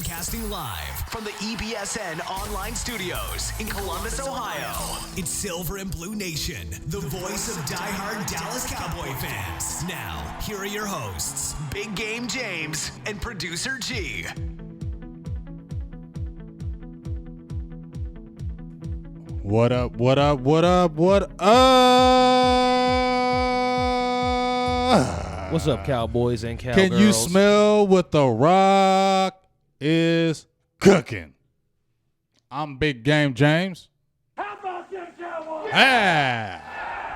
Broadcasting live from the EBSN online studios in Columbus, Ohio. It's Silver and Blue Nation, the voice of diehard Dallas Cowboy fans. Now, here are your hosts, Big Game James and Producer G. What up, what up, what up, what up? What's up, Cowboys and Cowgirls? Can you smell what the rock is cooking? I'm Big Game James. How about them Cowboys?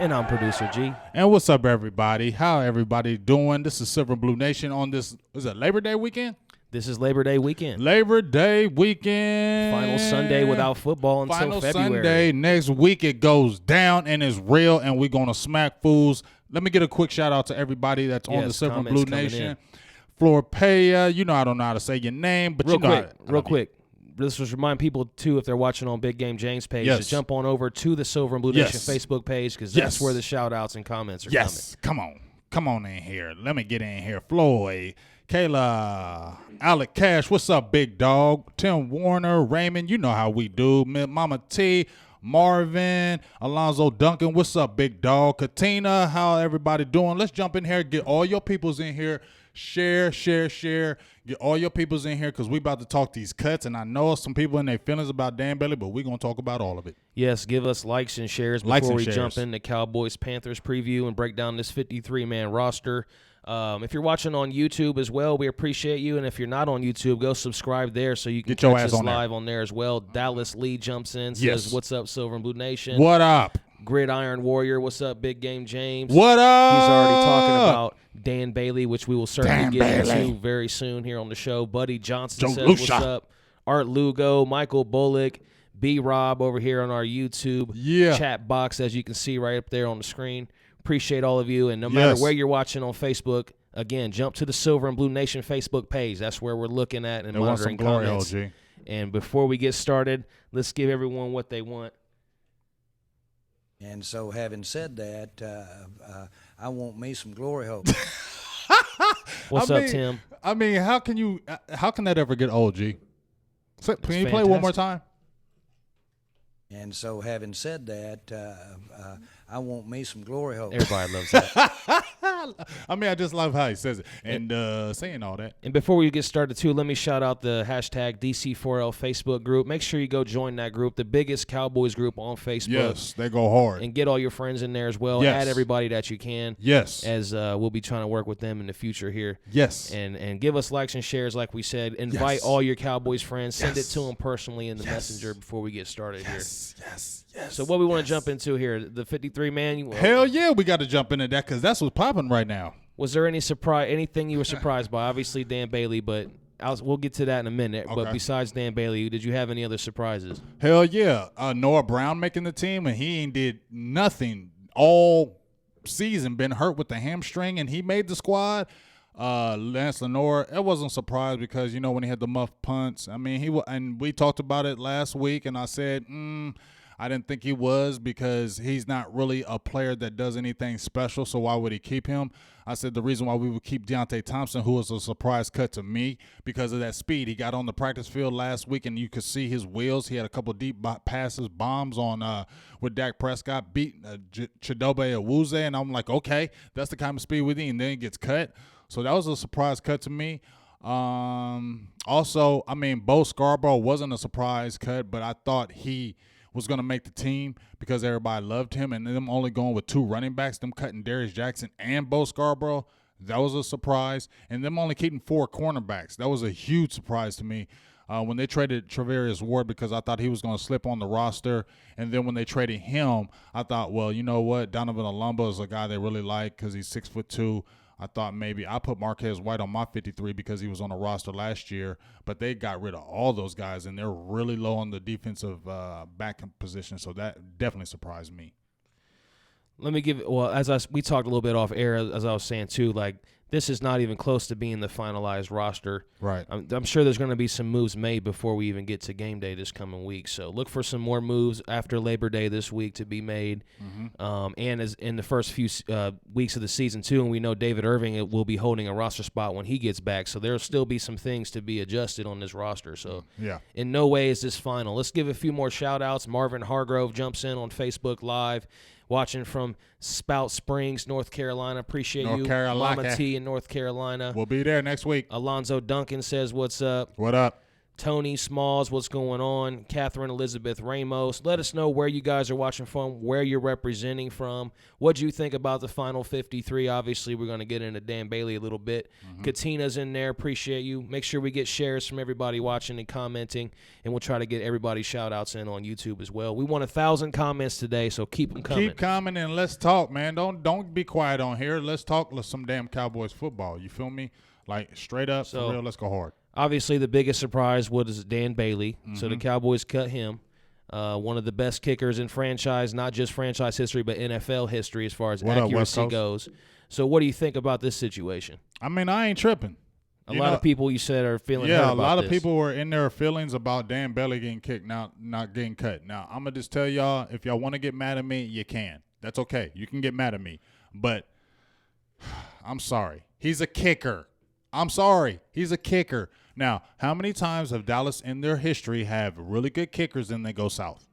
And I'm Producer G. And what's up, everybody? How everybody doing? This is Silver and Blue Nation on this, is it Labor Day weekend? This is Labor Day weekend. Labor Day weekend. Final Sunday without football until Final February. Sunday. Next week it goes down and it's real, and we're going to smack fools. Let me get a quick shout out to everybody that's on the Silver and Blue Nation. Florpaya, you know I don't know how to say your name, but real quick. Let's just remind people, too, if they're watching on Big Game James' page, to jump on over to the Silver and Blue Nation Facebook page, because that's where the shout-outs and comments are coming. Come on in here. Let me get in here. Floyd, Kayla, Alec Cash, what's up, big dog? Tim Warner, Raymond, you know how we do. Mama T, Marvin, Alonzo Duncan, what's up, big dog? Katina, how everybody doing? Let's jump in here, get all your peoples in here. Share. Get all your peoples in here, because we about to talk these cuts, and I know some people in their feelings about Dan Bailey, but we're going to talk about all of it. Yes, give us likes and shares before we jump into Cowboys Panthers preview and break down this 53-man roster. If you're watching on YouTube as well, we appreciate you. And if you're not on YouTube, go subscribe there so you can catch us live on there as well. Dallas Lee jumps in, says, what's up, Silver and Blue Nation? What up? Gridiron Warrior, what's up, Big Game James? What up? He's already talking about Dan Bailey, which we will certainly get into very soon here on the show. Buddy Johnson says, what's up? Art Lugo, Michael Bullock, B-Rob over here on our YouTube chat box, as you can see right up there on the screen. Appreciate all of you, and no matter where you're watching on Facebook, again, jump to the Silver and Blue Nation Facebook page. That's where we're looking at and monitoring comments. And before we get started, let's give everyone what they want. And so, having said that, I want me some glory hole. What's up, Tim? I mean, how can that ever get old, G? Can you play one more time? And so, having said that, I want me some glory hole. Everybody loves that. I mean, I just love how he says it. And saying all that. And before we get started, too, let me shout out the hashtag DC4L Facebook group. Make sure you go join that group, the biggest Cowboys group on Facebook. Yes, they go hard. And get all your friends in there as well. Yes. Add everybody that you can. Yes. As we'll be trying to work with them in the future here. Yes. And give us likes and shares, like we said. Invite all your Cowboys friends. Send it to them personally in the messenger before we get started here. Yes. So what we want to jump into here, the 53-man. Hell yeah, we got to jump into that, because that's what's popping right now. Was there anything you were surprised by? Obviously Dan Bailey, but we'll get to that in a minute. Okay. But besides Dan Bailey, did you have any other surprises? Hell yeah. Noah Brown making the team, and he ain't did nothing all season, been hurt with the hamstring, and he made the squad. Lance Lenore, it wasn't a surprise, because, you know, when he had the muff punts, I mean, and we talked about it last week, and I said, I didn't think he was, because he's not really a player that does anything special, so why would he keep him? I said the reason why we would keep Deontay Thompson, who was a surprise cut to me, because of that speed. He got on the practice field last week, and you could see his wheels. He had a couple deep passes, bombs on with Dak Prescott, beat Chidobe Awuzie, and I'm like, okay, that's the kind of speed we need, and then he gets cut. So that was a surprise cut to me. Also, I mean, Bo Scarborough wasn't a surprise cut, but I thought he was going to make the team because everybody loved him, and them only going with two running backs, them cutting Darius Jackson and Bo Scarborough, that was a surprise, and them only keeping four cornerbacks. That was a huge surprise to me. When they traded Travarius Ward, because I thought he was going to slip on the roster, and then when they traded him, I thought, well, you know what, Donovan Olumba is a guy they really like because he's 6'2". I thought maybe I put Marquez White on my 53 because he was on the roster last year, but they got rid of all those guys, and they're really low on the defensive back position, so that definitely surprised me. Let me give – well, we talked a little bit off air, as I was saying too, like this is not even close to being the finalized roster. Right. I'm sure there's going to be some moves made before we even get to game day this coming week. So look for some more moves after Labor Day this week to be made. And as in the first few weeks of the season, too, and we know David Irving will be holding a roster spot when he gets back. So there will still be some things to be adjusted on this roster. So in no way is this final. Let's give a few more shout-outs. Marvin Hargrove jumps in on Facebook Live. Watching from Spout Springs, North Carolina. Appreciate North you. Carolina. Mama T in North Carolina. We'll be there next week. Alonzo Duncan says, what's up? What up? Tony Smalls, what's going on? Catherine Elizabeth Ramos. Let us know where you guys are watching from, where you're representing from. What do you think about the final 53? Obviously, we're going to get into Dan Bailey a little bit. Katina's in there. Appreciate you. Make sure we get shares from everybody watching and commenting, and we'll try to get everybody's shout-outs in on YouTube as well. We want 1,000 comments today, so keep them coming. Keep commenting and let's talk, man. Don't be quiet on here. Let's talk some damn Cowboys football. You feel me? Like, straight up, for real, let's go hard. Obviously, the biggest surprise was Dan Bailey. So the Cowboys cut him. One of the best kickers in franchise, not just franchise history, but NFL history as far as accuracy goes. So what do you think about this situation? I mean, I ain't tripping. A lot of people you said are feeling hurt Yeah, a about lot of this. people were in their feelings about Dan Bailey getting kicked, not getting cut. Now, I'm going to just tell y'all, if y'all want to get mad at me, you can. That's okay. You can get mad at me. But I'm sorry. He's a kicker. I'm sorry. He's a kicker. Now, how many times have Dallas in their history have really good kickers and they go south?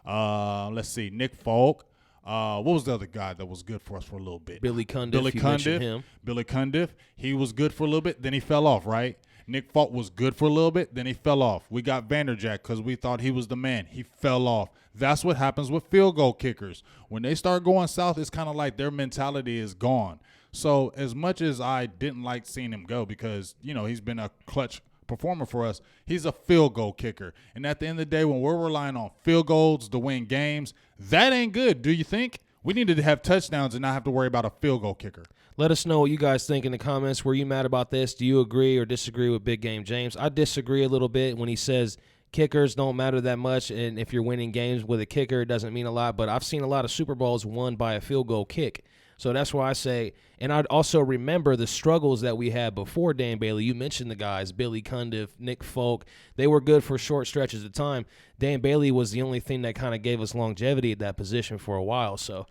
Let's see. Nick Folk. What was the other guy that was good for us for a little bit? Billy Cundiff. You mentioned him. Billy Cundiff. He was good for a little bit. Then he fell off, right? Nick Folk was good for a little bit. Then he fell off. We got Vanderjack because we thought he was the man. He fell off. That's what happens with field goal kickers. When they start going south, it's kind of like their mentality is gone. So as much as I didn't like seeing him go because, you know, he's been a clutch performer for us, he's a field goal kicker. And at the end of the day, when we're relying on field goals to win games, that ain't good, do you think? We need to have touchdowns and not have to worry about a field goal kicker. Let us know what you guys think in the comments. Were you mad about this? Do you agree or disagree with Big Game James? I disagree a little bit when he says kickers don't matter that much, and if you're winning games with a kicker, it doesn't mean a lot. But I've seen a lot of Super Bowls won by a field goal kick. So that's why I say, and I'd also remember the struggles that we had before Dan Bailey. You mentioned the guys, Billy Cundiff, Nick Folk. They were good for short stretches of time. Dan Bailey was the only thing that kind of gave us longevity at that position for a while. So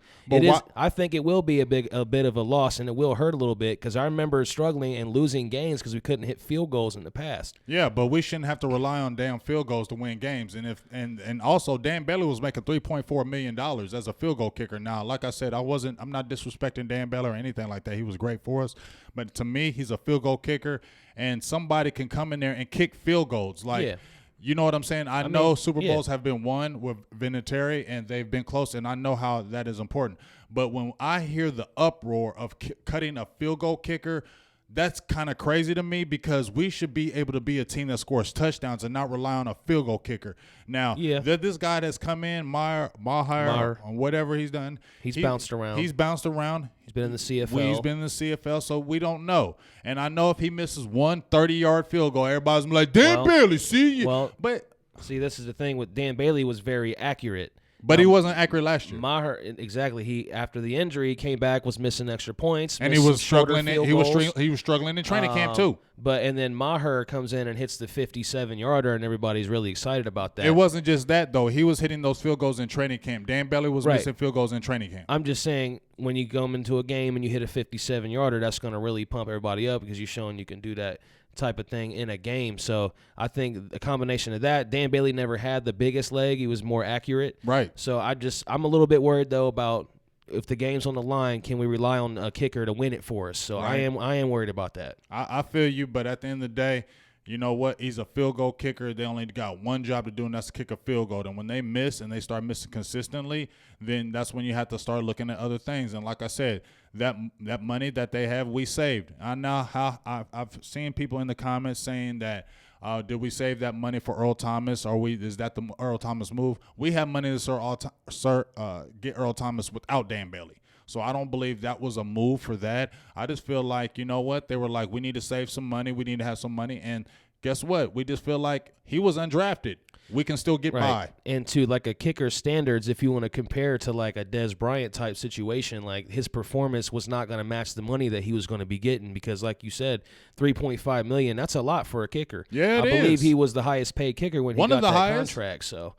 I think it will be a bit of a loss, and it will hurt a little bit because I remember struggling and losing games because we couldn't hit field goals in the past. Yeah, but we shouldn't have to rely on damn field goals to win games. And also Dan Bailey was making $3.4 million as a field goal kicker. Now, like I said, I'm not disrespecting Dan Bailey or anything like that. He was great for us. But to me, he's a field goal kicker, and somebody can come in there and kick field goals. You know what I'm saying? I know Super Bowls have been won with Vinatieri, and they've been close, and I know how that is important. But when I hear the uproar of cutting a field goal kicker, that's kind of crazy to me because we should be able to be a team that scores touchdowns and not rely on a field goal kicker. Now, this guy that's come in, Maher, or whatever he's done. He's bounced around. He's bounced around. He's been in the CFL. He's been in the CFL, so we don't know. And I know if he misses one 30-yard field goal, everybody's going to be like, Dan Bailey, see you. See, this is the thing with Dan Bailey was very accurate. But he wasn't accurate last year. Maher, exactly. He after the injury, he came back, was missing extra points, and he was struggling. He was struggling in training camp too. And then Maher comes in and hits the 57-yarder, and everybody's really excited about that. It wasn't just that though. He was hitting those field goals in training camp. Dan Bailey was missing field goals in training camp. I'm just saying, when you come into a game and you hit a 57-yarder, that's going to really pump everybody up because you're showing you can do that type of thing in a game. So I think a combination of that, Dan Bailey never had the biggest leg. He was more accurate. Right. So I'm a little bit worried though about if the game's on the line, can we rely on a kicker to win it for us? So I am worried about that. I feel you, but at the end of the day, you know what? He's a field goal kicker. They only got one job to do, and that's to kick a field goal. And when they miss and they start missing consistently, then that's when you have to start looking at other things. And like I said, that money that they have, we saved. I know how I've seen people in the comments saying that, did we save that money for Earl Thomas? Is that the Earl Thomas move? We have money to get Earl Thomas without Dan Bailey. So I don't believe that was a move for that. I just feel like, you know what? They were like, we need to save some money. We need to have some money. And guess what? We just feel like he was undrafted. We can still get by. And to like a kicker's standards, if you want to compare to like a Des Bryant type situation, like his performance was not going to match the money that he was going to be getting because, like you said, $3.5 million, that's a lot for a kicker. Yeah, I believe he was the highest paid kicker when he got that contract. So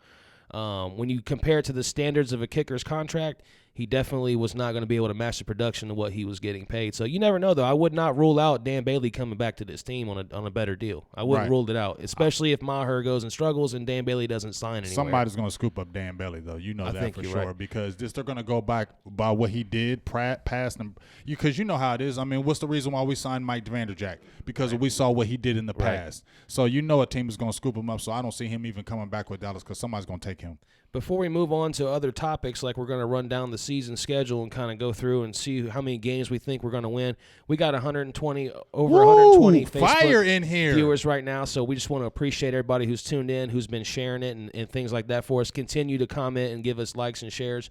when you compare it to the standards of a kicker's contract, he definitely was not going to be able to match the production of what he was getting paid. So you never know, though. I would not rule out Dan Bailey coming back to this team on a better deal. I wouldn't rule it out, especially if Maher goes and struggles and Dan Bailey doesn't sign anywhere. Somebody's going to scoop up Dan Bailey, though. You know that for sure because they're going to go back by what he did, past him. Because you know how it is. I mean, what's the reason why we signed Mike Vanderjagt? Because we saw what he did in the past. So you know a team is going to scoop him up. So I don't see him even coming back with Dallas because somebody's going to take him. Before we move on to other topics, like we're going to run down the season schedule and kind of go through and see how many games we think we're going to win. We got 120 Facebook fire in here viewers right now, so we just want to appreciate everybody who's tuned in, who's been sharing it and things like that for us. Continue to comment and give us likes and shares.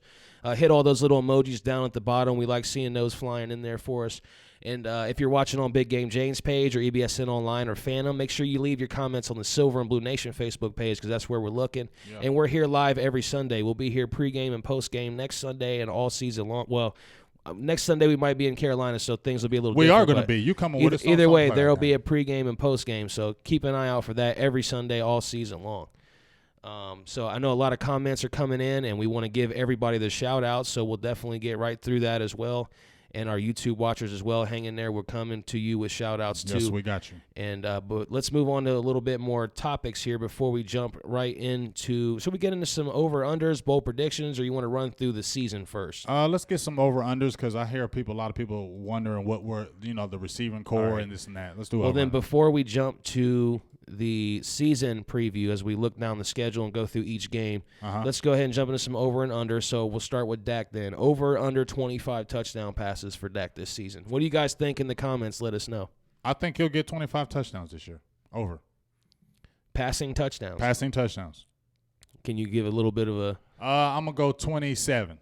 Hit all those little emojis down at the bottom. We like seeing those flying in there for us. And if you're watching on Big Game Jane's page or EBSN Online or Phantom, make sure you leave your comments on the Silver and Blue Nation Facebook page because that's where we're looking. Yep. And we're here live every Sunday. We'll be here pregame and postgame next Sunday and all season long. Well, next Sunday we might be in Carolina, so things will be a little different. We are going to be. You coming with us. Either way, there will be a pregame and postgame, so keep an eye out for that every Sunday all season long. So I know a lot of comments are coming in, and we want to give everybody the shout-outs, so we'll definitely get right through that as well. And our YouTube watchers as well, hang in there. We're coming to you with shout-outs too. Yes, we got you. And but let's move on to a little bit more topics here before we jump right into. So we get into some over-unders, bowl predictions, or you want to run through the season first? Let's get some over-unders because I hear a lot of people wondering what were the receiving core and this and that. Let's do it. Well, then before we jump to the season preview as we look down the schedule and go through each game, let's go ahead and jump into some over and under. So we'll start with Dak then. Over under 25 touchdown passes for Dak this season. What do you guys think in the comments? Let us know. I think he'll get 25 touchdowns this year. Over. Passing touchdowns. Passing touchdowns. Can you give a little bit of a I'm going to go 27.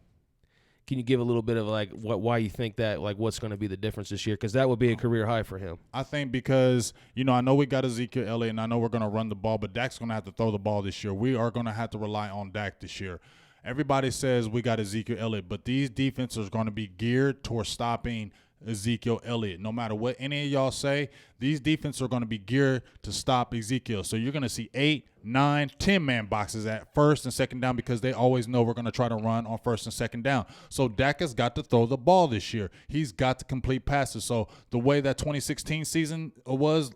Can you give a little bit of like why you think that, like what's going to be the difference this year? Because that would be a career high for him. I think because, I know we got Ezekiel Elliott and I know we're going to run the ball, but Dak's going to have to throw the ball this year. We are going to have to rely on Dak this year. Everybody says we got Ezekiel Elliott, but these defenses are going to be geared towards stopping Ezekiel Elliott. No matter what any of y'all say, these defenses are going to be geared to stop Ezekiel. So you're going to see 8, 9, 10-man boxes at first and second down because they always know we're going to try to run on first and second down. So Dak has got to throw the ball this year. He's got to complete passes. So the way that 2016 season was,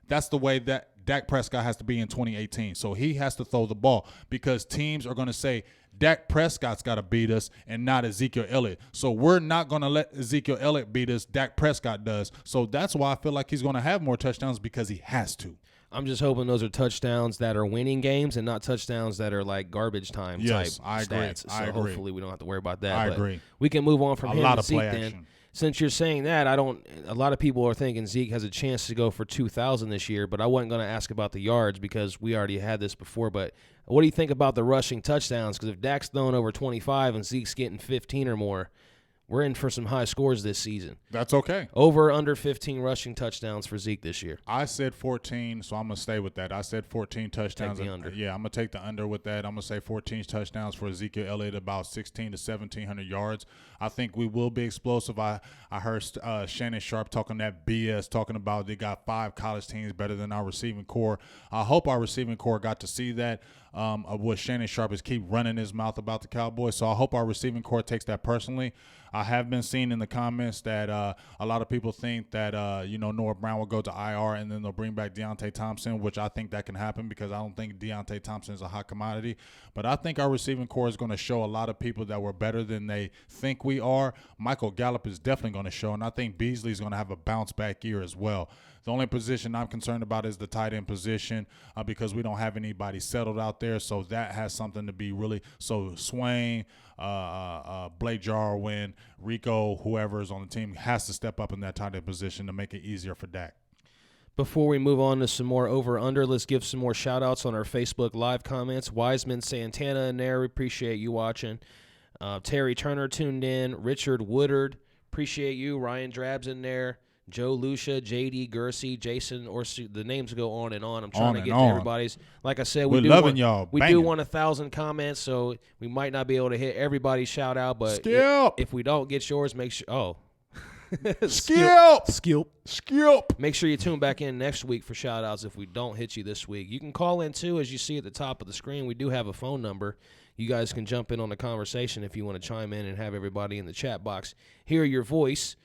that's the way that Dak Prescott has to be in 2018. So he has to throw the ball because teams are going to say, Dak Prescott's got to beat us and not Ezekiel Elliott. So we're not going to let Ezekiel Elliott beat us. Dak Prescott does. So that's why I feel like he's going to have more touchdowns because he has to. I'm just hoping those are touchdowns that are winning games and not touchdowns that are like garbage time type stats. So hopefully we don't have to worry about that. I agree. We can move on from him to Zeke then. Action. Since you're saying that, a lot of people are thinking Zeke has a chance to go for 2,000 this year, but I wasn't going to ask about the yards because we already had this before. But what do you think about the rushing touchdowns? Because if Dak's throwing over 25 and Zeke's getting 15 or more, we're in for some high scores this season. That's okay. Over under 15 rushing touchdowns for Zeke this year. I said 14, so I'm going to stay with that. I said 14 touchdowns. Take the under. Yeah, I'm going to take the under with that. I'm going to say 14 touchdowns for Ezekiel Elliott, about 16 to 1,700 yards. I think we will be explosive. I heard Shannon Sharp talking that BS, talking about they got 5 college teams better than our receiving core. I hope our receiving core got to see that. Of what Shannon Sharp is keep running his mouth about the Cowboys. So I hope our receiving core takes that personally. I have been seeing in the comments that a lot of people think that, Noah Brown will go to IR and then they'll bring back Deontay Thompson, which I think that can happen because I don't think Deontay Thompson is a hot commodity. But I think our receiving core is going to show a lot of people that we're better than they think we are. Michael Gallup is definitely going to show, and I think Beasley is going to have a bounce-back year as well. The only position I'm concerned about is the tight end position because we don't have anybody settled out there. So that has something to be really – so Swain, Blake Jarwin, Rico, whoever is on the team has to step up in that tight end position to make it easier for Dak. Before we move on to some more over-under, let's give some more shout-outs on our Facebook Live comments. Wiseman Santana in there. We appreciate you watching. Terry Turner tuned in. Richard Woodard, appreciate you. Ryan Drab's in there. Joe Lucia, JD, Gersey, Jason, the names go on and on. I'm trying to get to on. everybody's. Like I said, We're loving y'all. We Banging. do want 1,000 comments, so we might not be able to hit everybody's shout out. But Skip. if we don't get yours, make sure. Oh, Skip. Make sure you tune back in next week for shout outs if we don't hit you this week. You can call in too, as you see at the top of the screen. We do have a phone number. You guys can jump in on the conversation if you want to chime in and have everybody in the chat box hear your voice.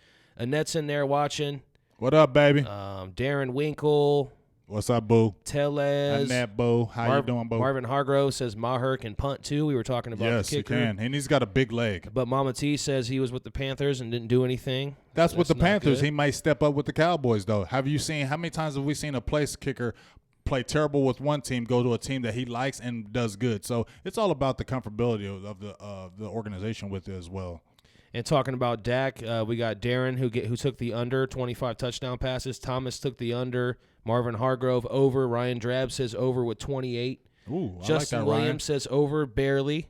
Annette's in there watching. What up, baby? Darren Winkle. What's up, boo? Telez. Annette, boo. How you doing, boo? Marvin Hargrove says Maher can punt too. We were talking about yes, the kicker. he can. And he's got a big leg. But Mama T says he was with the Panthers and didn't do anything. That's with the Panthers. Good. He might step up with the Cowboys, though. How many times have we seen a place kicker play terrible with one team, go to a team that he likes and does good? So it's all about the comfortability of the organization with it as well. And talking about Dak, we got Darren who took the under 25 touchdown passes. Thomas took the under. Marvin Hargrove over. Ryan Drab says over with 28. Ooh, Justin I like that, Williams Ryan. says over barely.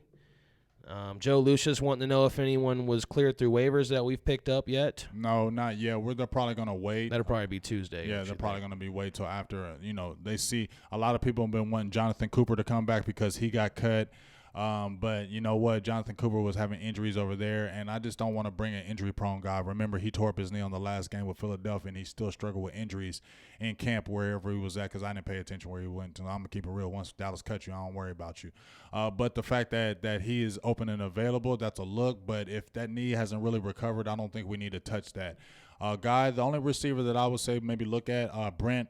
Joe Lucius wanting to know if anyone was cleared through waivers that we've picked up yet. No, not yet. They're probably going to wait. That'll probably be Tuesday. Yeah, they're probably going to be wait till after. They see a lot of people have been wanting Jonathan Cooper to come back because he got cut. But you know what? Jonathan Cooper was having injuries over there, and I just don't want to bring an injury-prone guy. Remember, he tore up his knee on the last game with Philadelphia, and he still struggled with injuries in camp wherever he was at because I didn't pay attention where he went. So I'm going to keep it real. Once Dallas cuts you, I don't worry about you. But the fact that he is open and available, that's a look. But if that knee hasn't really recovered, I don't think we need to touch that. The only receiver that I would say maybe look at, Brett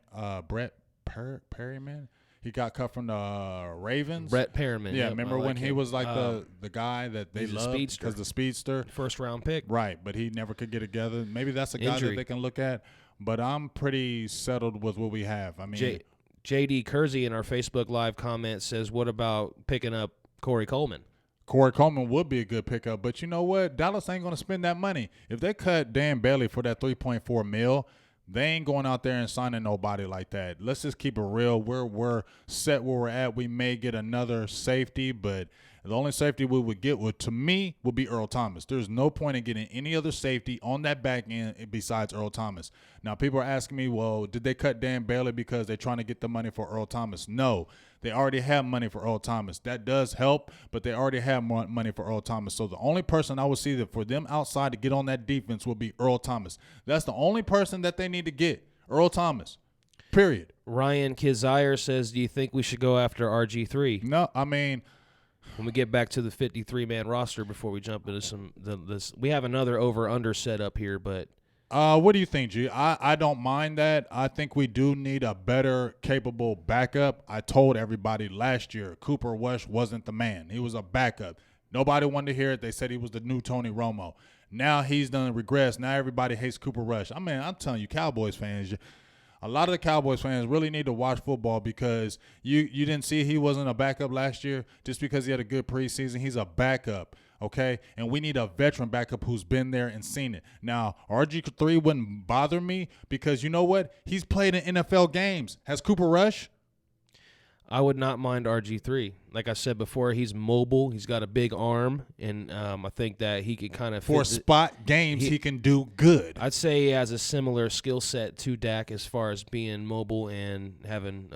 Perryman. He got cut from the Ravens. Brett Perriman. Yeah, remember when he was like the guy that they he's a loved speedster. because the speedster. First-round pick. Right, but he never could get together. Maybe that's a guy that they can look at. But I'm pretty settled with what we have. I mean, J.D. Kersey in our Facebook Live comment says, what about picking up Corey Coleman? Corey Coleman would be a good pickup. But you know what? Dallas ain't going to spend that money. If they cut Dan Bailey for that $3.4 million, they ain't going out there and signing nobody like that. Let's just keep it real. We're set where we're at. We may get another safety, but the only safety we would get would be Earl Thomas. There's no point in getting any other safety on that back end besides Earl Thomas. Now, people are asking me, well, did they cut Dan Bailey because they're trying to get the money for Earl Thomas? No. They already have money for Earl Thomas. That does help, but they already have more money for Earl Thomas. So the only person I would see that for them outside to get on that defense will be Earl Thomas. That's the only person that they need to get, Earl Thomas, period. Ryan Kizire says, do you think we should go after RG3? No, I mean, when we get back to the 53-man roster before we jump into this, we have another over-under set up here, but what do you think, G? I don't mind that. I think we do need a better, capable backup. I told everybody last year Cooper Rush wasn't the man. He was a backup. Nobody wanted to hear it. They said he was the new Tony Romo. Now he's done regress. Now everybody hates Cooper Rush. I mean, I'm telling you, Cowboys fans, a lot of the Cowboys fans really need to watch football because you didn't see he wasn't a backup last year just because he had a good preseason. He's a backup. Okay, and we need a veteran backup who's been there and seen it. Now, RG3 wouldn't bother me because you know what? He's played in NFL games. Has Cooper Rush? I would not mind RG3. Like I said before, he's mobile. He's got a big arm, and I think that he could kind of for spot games he can do good. I'd say he has a similar skill set to Dak as far as being mobile and having.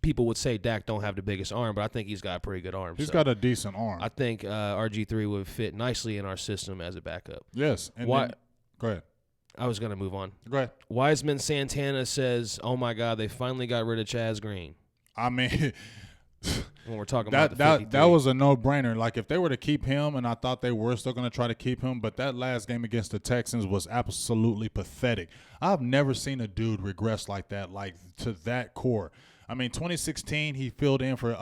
People would say Dak don't have the biggest arm, but I think he's got a pretty good arm. He's got a decent arm. I think RG3 would fit nicely in our system as a backup. Yes. And Why? Then, go ahead. I was going to move on. Go ahead. Wiseman Santana says, oh, my God, they finally got rid of Chaz Green. I mean, when we're talking about the 53. that was a no-brainer. Like, if they were to keep him, and I thought they were still going to try to keep him, but that last game against the Texans was absolutely pathetic. I've never seen a dude regress like that, like to that core. I mean, 2016, he filled in for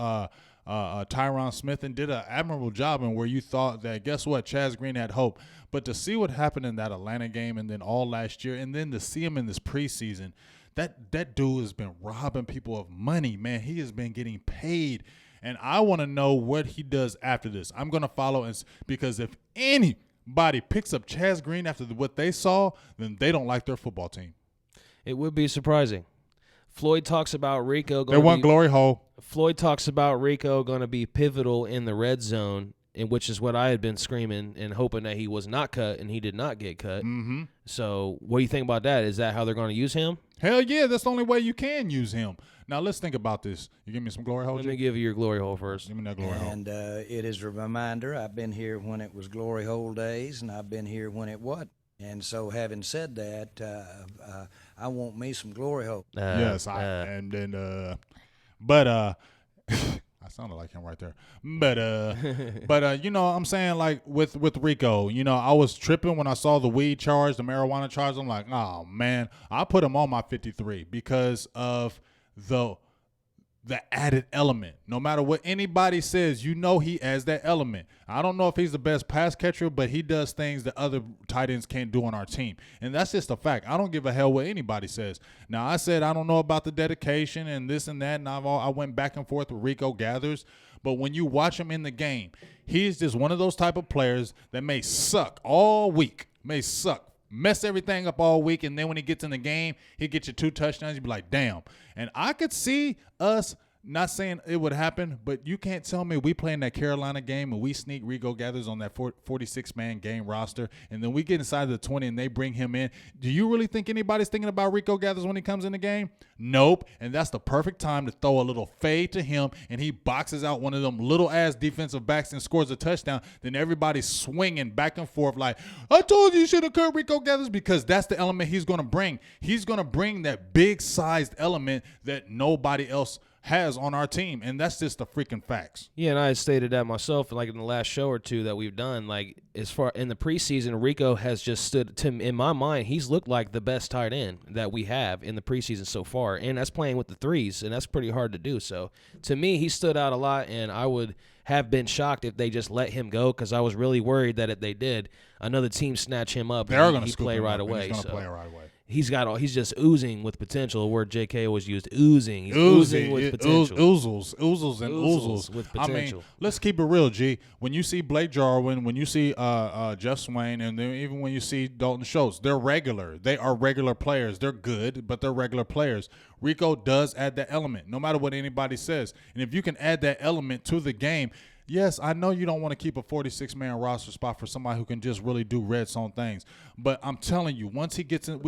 Tyron Smith and did an admirable job in where you thought that, guess what, Chaz Green had hope. But to see what happened in that Atlanta game and then all last year and then to see him in this preseason, that dude has been robbing people of money, man. He has been getting paid. And I want to know what he does after this. I'm going to follow because if anybody picks up Chaz Green after what they saw, then they don't like their football team. It would be surprising. Floyd talks about Rico. They want glory hole. Floyd talks about Rico going to be pivotal in the red zone and which is what I had been screaming and hoping that he was not cut, and he did not get cut. Mm-hmm. So what do you think about that? Is that how they're going to use him? Hell yeah, that's the only way you can use him. Now let's think about this. You give me some glory hole. Let me give you your glory hole first. Give me that glory hole. And it is a reminder, I've been here when it was glory hole days, and I've been here when it wasn't. And so having said that, I want me some glory hole. Yes, I sounded like him right there. But you know, I'm saying, like with Rico, you know, I was tripping when I saw the weed charge, the marijuana charge. I'm like, oh man, I put him on my 53 because of the added element. No matter what anybody says, you know he adds that element. I don't know if he's the best pass catcher, but he does things that other tight ends can't do on our team. And that's just a fact. I don't give a hell what anybody says. Now, I said I don't know about the dedication and this and that, and I went back and forth with Rico Gathers. But when you watch him in the game, he's just one of those type of players that may suck all week, mess everything up all week, and then when he gets in the game, he gets you 2 touchdowns. You be like, damn. And I could see us, not saying it would happen, but you can't tell me we play in that Carolina game and we sneak Rico Gathers on that 46-man game roster, and then we get inside the 20 and they bring him in. Do you really think anybody's thinking about Rico Gathers when he comes in the game? Nope. And that's the perfect time to throw a little fade to him, and he boxes out one of them little-ass defensive backs and scores a touchdown. Then everybody's swinging back and forth like, I told you should have cut Rico Gathers, because that's the element he's going to bring. He's going to bring that big-sized element that nobody else has on our team, and that's just the freaking facts. Yeah, and I had stated that myself, like in the last show or two that we've done. Like, as far in the preseason, Rico has just stood to, in my mind, he's looked like the best tight end that we have in the preseason so far, and that's playing with the threes, and that's pretty hard to do. So to me, he stood out a lot, and I would have been shocked if they just let him go, because I was really worried that if they did, another team snatch him up and he'd play right away. He's going to play right away. He's just oozing with potential. A word JK always used, oozing. He's oozing with potential. Oozles with potential. I mean, let's keep it real, G. When you see Blake Jarwin, when you see Jeff Swain, and then even when you see Dalton Schultz, they're regular. They are regular players. They're good, but they're regular players. Rico does add that element, no matter what anybody says. And if you can add that element to the game, yes, I know you don't want to keep a 46-man roster spot for somebody who can just really do red zone things. But I'm telling you, once we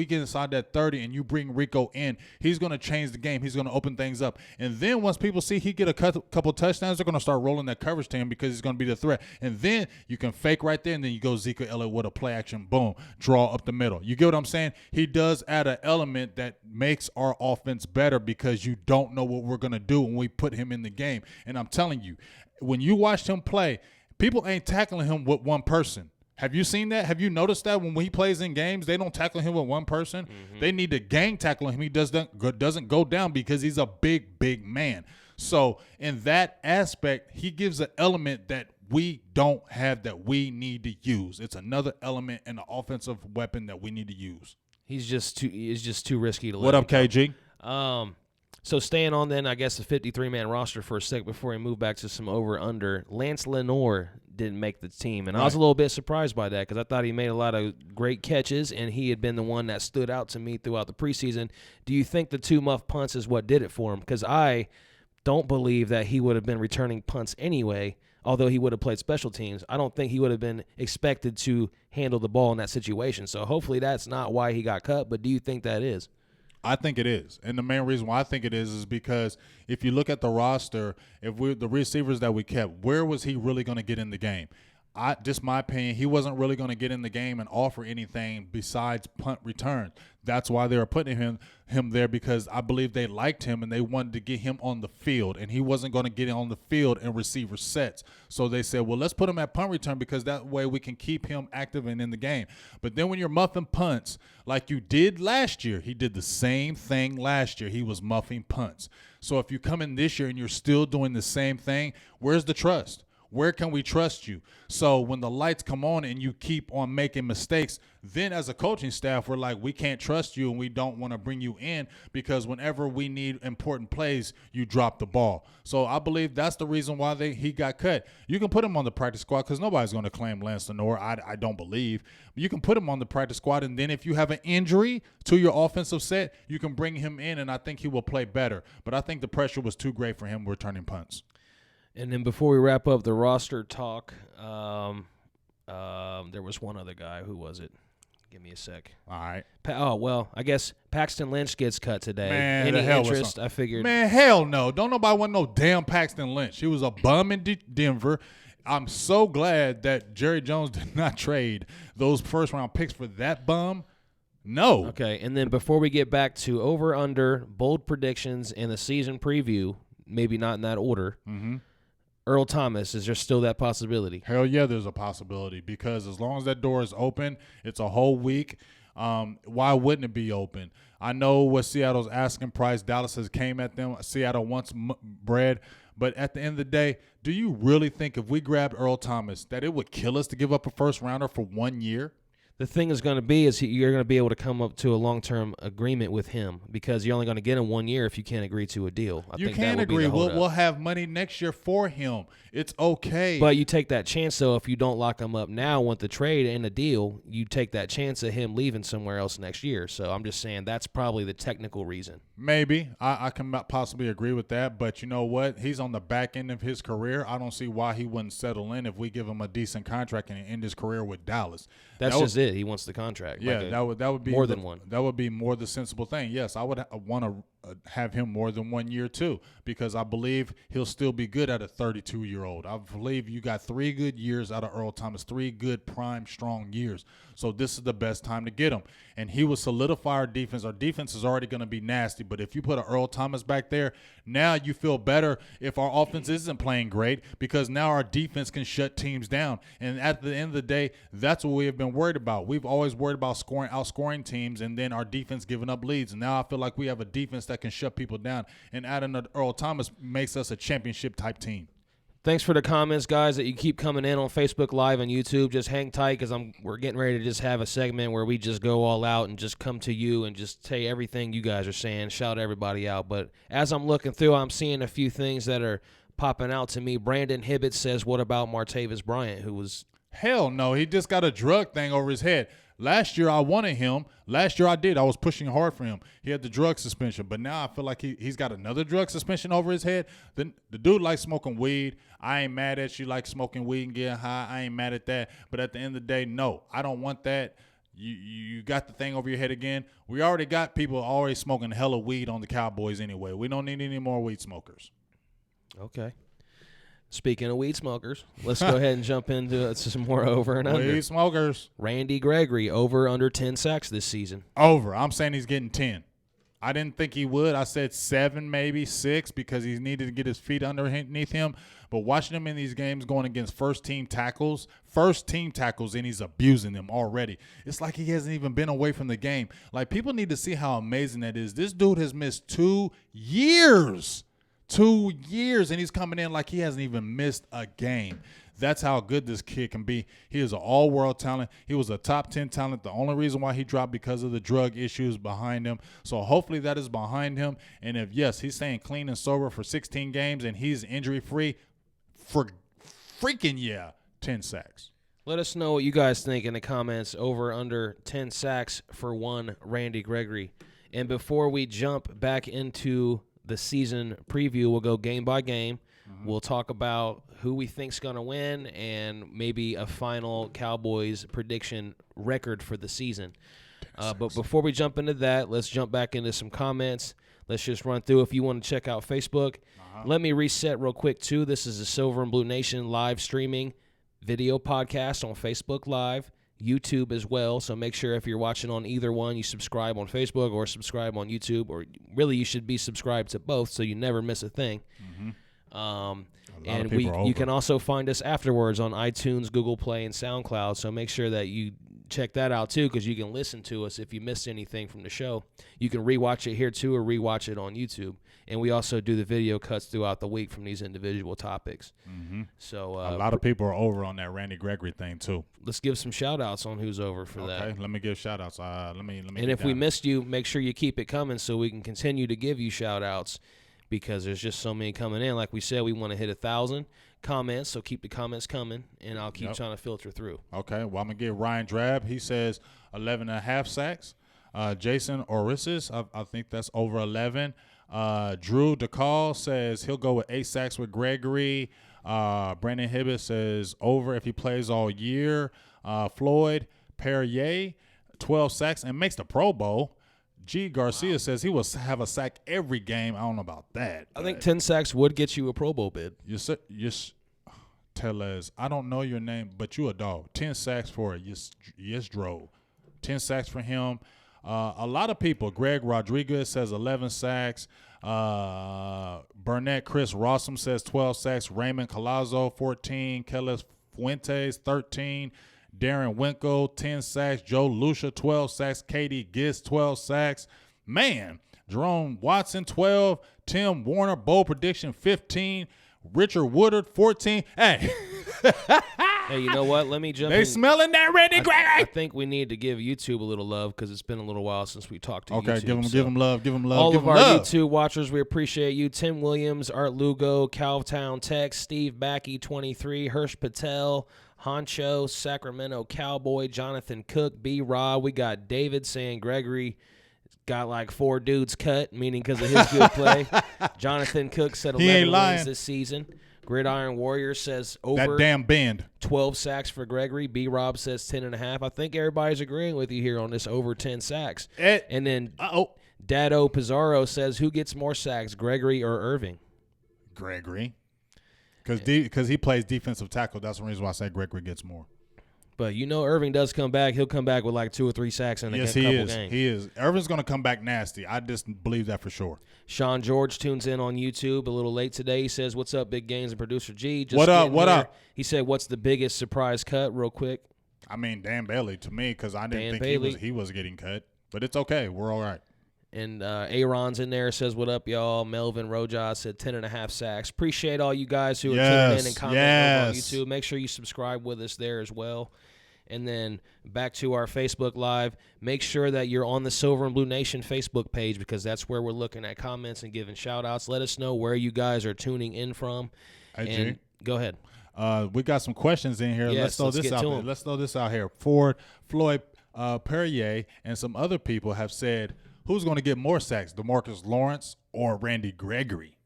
get inside that 30 and you bring Rico in, he's going to change the game. He's going to open things up. And then once people see he get a couple touchdowns, they're going to start rolling that coverage to him because he's going to be the threat. And then you can fake right there, and then you go Zeke Elliott with a play action, boom, draw up the middle. You get what I'm saying? He does add an element that makes our offense better, because you don't know what we're going to do when we put him in the game. And I'm telling you, when you watched him play, people ain't tackling him with one person. Have you seen that? Have you noticed that when he plays in games, they don't tackle him with one person? Mm-hmm. They need to gang tackle him. He doesn't go down because he's a big man. So in that aspect, he gives an element that we don't have that we need to use. It's another element in the offensive weapon that we need to use. He's just too risky to let What up, him KG? So staying on then, I guess, the 53-man roster for a sec before we move back to some over-under, Lance Lenoir didn't make the team. And I was a little bit surprised by that, because I thought he made a lot of great catches, and he had been the one that stood out to me throughout the preseason. Do you think the 2 muff punts is what did it for him? Because I don't believe that he would have been returning punts anyway, although he would have played special teams. I don't think he would have been expected to handle the ball in that situation. So hopefully that's not why he got cut, but do you think that is? I think it is. And the main reason why I think it is because if you look at the roster, the receivers that we kept, where was he really going to get in the game? Just my opinion, he wasn't really going to get in the game and offer anything besides punt returns. That's why they were putting him there, because I believe they liked him and they wanted to get him on the field, and he wasn't going to get on the field in receiver sets. So they said, well, let's put him at punt return, because that way we can keep him active and in the game. But then when you're muffing punts like you did last year, he did the same thing last year. He was muffing punts. So if you come in this year and you're still doing the same thing, where's the trust? Where can we trust you? So when the lights come on and you keep on making mistakes, then as a coaching staff, we're like, we can't trust you and we don't want to bring you in, because whenever we need important plays, you drop the ball. So I believe that's the reason why he got cut. You can put him on the practice squad, because nobody's going to claim Lance Lenoir, I don't believe. You can put him on the practice squad, and then if you have an injury to your offensive set, you can bring him in, and I think he will play better. But I think the pressure was too great for him returning punts. And then before we wrap up the roster talk, there was one other guy. Who was it? Give me a sec. All right. I guess Paxton Lynch gets cut today. Man, Any the hell interest? I figured. Man, hell no. Don't nobody want no damn Paxton Lynch. He was a bum in Denver. I'm so glad that Jerry Jones did not trade those first-round picks for that bum. No. Okay, and then before we get back to over-under, bold predictions, and the season preview, maybe not in that order, Earl Thomas, is there still that possibility? Hell yeah, there's a possibility because as long as that door is open, it's a whole week. Why wouldn't it be open? I know what Seattle's asking price. Dallas has came at them. Seattle wants bread. But at the end of the day, do you really think if we grabbed Earl Thomas that it would kill us to give up a first-rounder for 1 year? The thing is going to be is you're going to be able to come up to a long-term agreement with him because you're only going to get him 1 year if you can't agree to a deal. You can't agree. We'll have money next year for him. It's okay. But you take that chance, though, if you don't lock him up now with the trade and the deal, you take that chance of him leaving somewhere else next year. So I'm just saying that's probably the technical reason. Maybe. I can possibly agree with that. But you know what? He's on the back end of his career. I don't see why he wouldn't settle in if we give him a decent contract and end his career with Dallas. That's just it. He wants the contract. Yeah, that would be more than one. That would be more the sensible thing. Yes, I would want to have him more than 1 year too because I believe he'll still be good at a 32-year-old. I believe you got 3 good years out of Earl Thomas, 3 good prime strong years. So this is the best time to get him. And he will solidify our defense. Our defense is already going to be nasty, but if you put an Earl Thomas back there, now you feel better if our offense isn't playing great because now our defense can shut teams down. And at the end of the day, that's what we have been worried about. We've always worried about outscoring teams and then our defense giving up leads. And now I feel like we have a defense that can shut people down. And adding Earl Thomas makes us a championship-type team. Thanks for the comments, guys, that you keep coming in on Facebook Live and YouTube. Just hang tight because we're getting ready to just have a segment where we just go all out and just come to you and just say everything you guys are saying, shout everybody out. But as I'm looking through, I'm seeing a few things that are popping out to me. Brandon Hibbett says, what about Martavis Bryant, who was – Hell no. He just got a drug thing over his head. Last year I wanted him. Last year I did. I was pushing hard for him. He had the drug suspension. But now I feel like he's got another drug suspension over his head. The dude likes smoking weed. I ain't mad at you like smoking weed and getting high. I ain't mad at that. But at the end of the day, no, I don't want that. You got the thing over your head again. We already got people already smoking hella weed on the Cowboys anyway. We don't need any more weed smokers. Okay. Speaking of weed smokers, let's go ahead and jump into some more over and under. Weed smokers. Randy Gregory, over under 10 sacks this season. Over. I'm saying he's getting 10. I didn't think he would. I said 7, maybe 6 because he needed to get his feet underneath him. But watching him in these games going against first-team tackles, and he's abusing them already. It's like he hasn't even been away from the game. Like, people need to see how amazing that is. This dude has missed 2 years. 2 years, and he's coming in like he hasn't even missed a game. That's how good this kid can be. He is an all-world talent. He was a top 10 talent. The only reason why he dropped because of the drug issues behind him. So hopefully that is behind him. And if, yes, he's staying clean and sober for 16 games and he's injury-free, for freaking yeah, 10 sacks. Let us know what you guys think in the comments. Over under 10 sacks for one Randy Gregory. And before we jump back into the season preview, we'll go game by game. We'll talk about who we think's going to win and maybe a final Cowboys prediction record for the season. But before we jump into that, let's jump back into some comments. Let's just run through. If you want to check out Facebook, let me reset real quick, too. This is the Silver and Blue Nation live streaming video podcast on Facebook Live, YouTube as well. So make sure if you're watching on either one, you subscribe on Facebook or subscribe on YouTube, or really you should be subscribed to both so you never miss a thing. And you can also find us afterwards on iTunes, Google Play, and SoundCloud. So make sure that you check that out too, because you can listen to us if you missed anything from the show. You can rewatch it here too, or rewatch it on YouTube. And we also do the video cuts throughout the week from these individual topics. So a lot of people are over on that Randy Gregory thing too. Let's give some shout-outs on who's over for that. Okay, let me give shout-outs. Let me. And if we missed you, make sure you keep it coming so we can continue to give you shout-outs, because there's just so many coming in. Like we said, we want to hit 1,000 comments, so keep the comments coming, and I'll keep trying to filter through. Okay, well, I'm going to get Ryan Drab. He says 11.5 sacks. Jason Orisis, I think that's over 11. Drew DeCall says he'll go with 8 sacks with Gregory. Brandon Hibbett says over if he plays all year. Floyd Perrier, 12 sacks and makes the Pro Bowl. G. Garcia says he will have a sack every game. I don't know about that. I think 10 sacks would get you a Pro Bowl bid. Tellez, I don't know your name, but you a dog. 10 sacks for yes, Dro. 10 sacks for him. A lot of people. Greg Rodriguez says 11 sacks. Burnett Chris Rossum says 12 sacks. Raymond Colazo, 14. Kellis Fuentes, 13. Darren Winkle, 10 sacks. Joe Lucia, 12 sacks. Katie Gist, 12 sacks. Man, Jerome Watson, 12. Tim Warner, bold prediction, 15. Richard Woodard, 14. Hey. Hey, you know what? Let me jump in. They smelling that Randy Gregory. I think we need to give YouTube a little love because it's been a little while since we talked to YouTube. Okay, give them love. All of our YouTube watchers, we appreciate you. Tim Williams, Art Lugo, Cowtown Tech, Steve Backey, 23, Hirsch Patel, Honcho, Sacramento Cowboy, Jonathan Cook, B-Rob. We got David saying Gregory got like 4 dudes cut, meaning because of his good play. Jonathan Cook said 11 wins this season. Gridiron Warrior says over that damn bend. 12 sacks for Gregory. B-Rob says 10.5. I think everybody's agreeing with you here on this over 10 sacks. And then Dado Pizarro says who gets more sacks, Gregory or Irving? Gregory. Because he plays defensive tackle. That's the reason why I say Gregory gets more. But you know Irving does come back. He'll come back with like 2 or 3 sacks in a couple games. He is. Irving's going to come back nasty. I just believe that for sure. Sean George tunes in on YouTube a little late today. He says, what's up, Big Gains and Producer G? What up? He said, what's the biggest surprise cut real quick? I mean, Dan Bailey to me because I didn't think he was getting cut. But it's okay. We're all right. And Aaron's in there, says, what up, y'all? Melvin Rojas said 10.5 sacks. Appreciate all you guys who are tuning in and commenting on YouTube. Make sure you subscribe with us there as well. And then back to our Facebook Live. Make sure that you're on the Silver and Blue Nation Facebook page because that's where we're looking at comments and giving shout-outs. Let us know where you guys are tuning in from. Hey, go ahead. We got some questions in here. Yes, let's throw this out here. Floyd Perrier and some other people have said, who's going to get more sacks, DeMarcus Lawrence or Randy Gregory?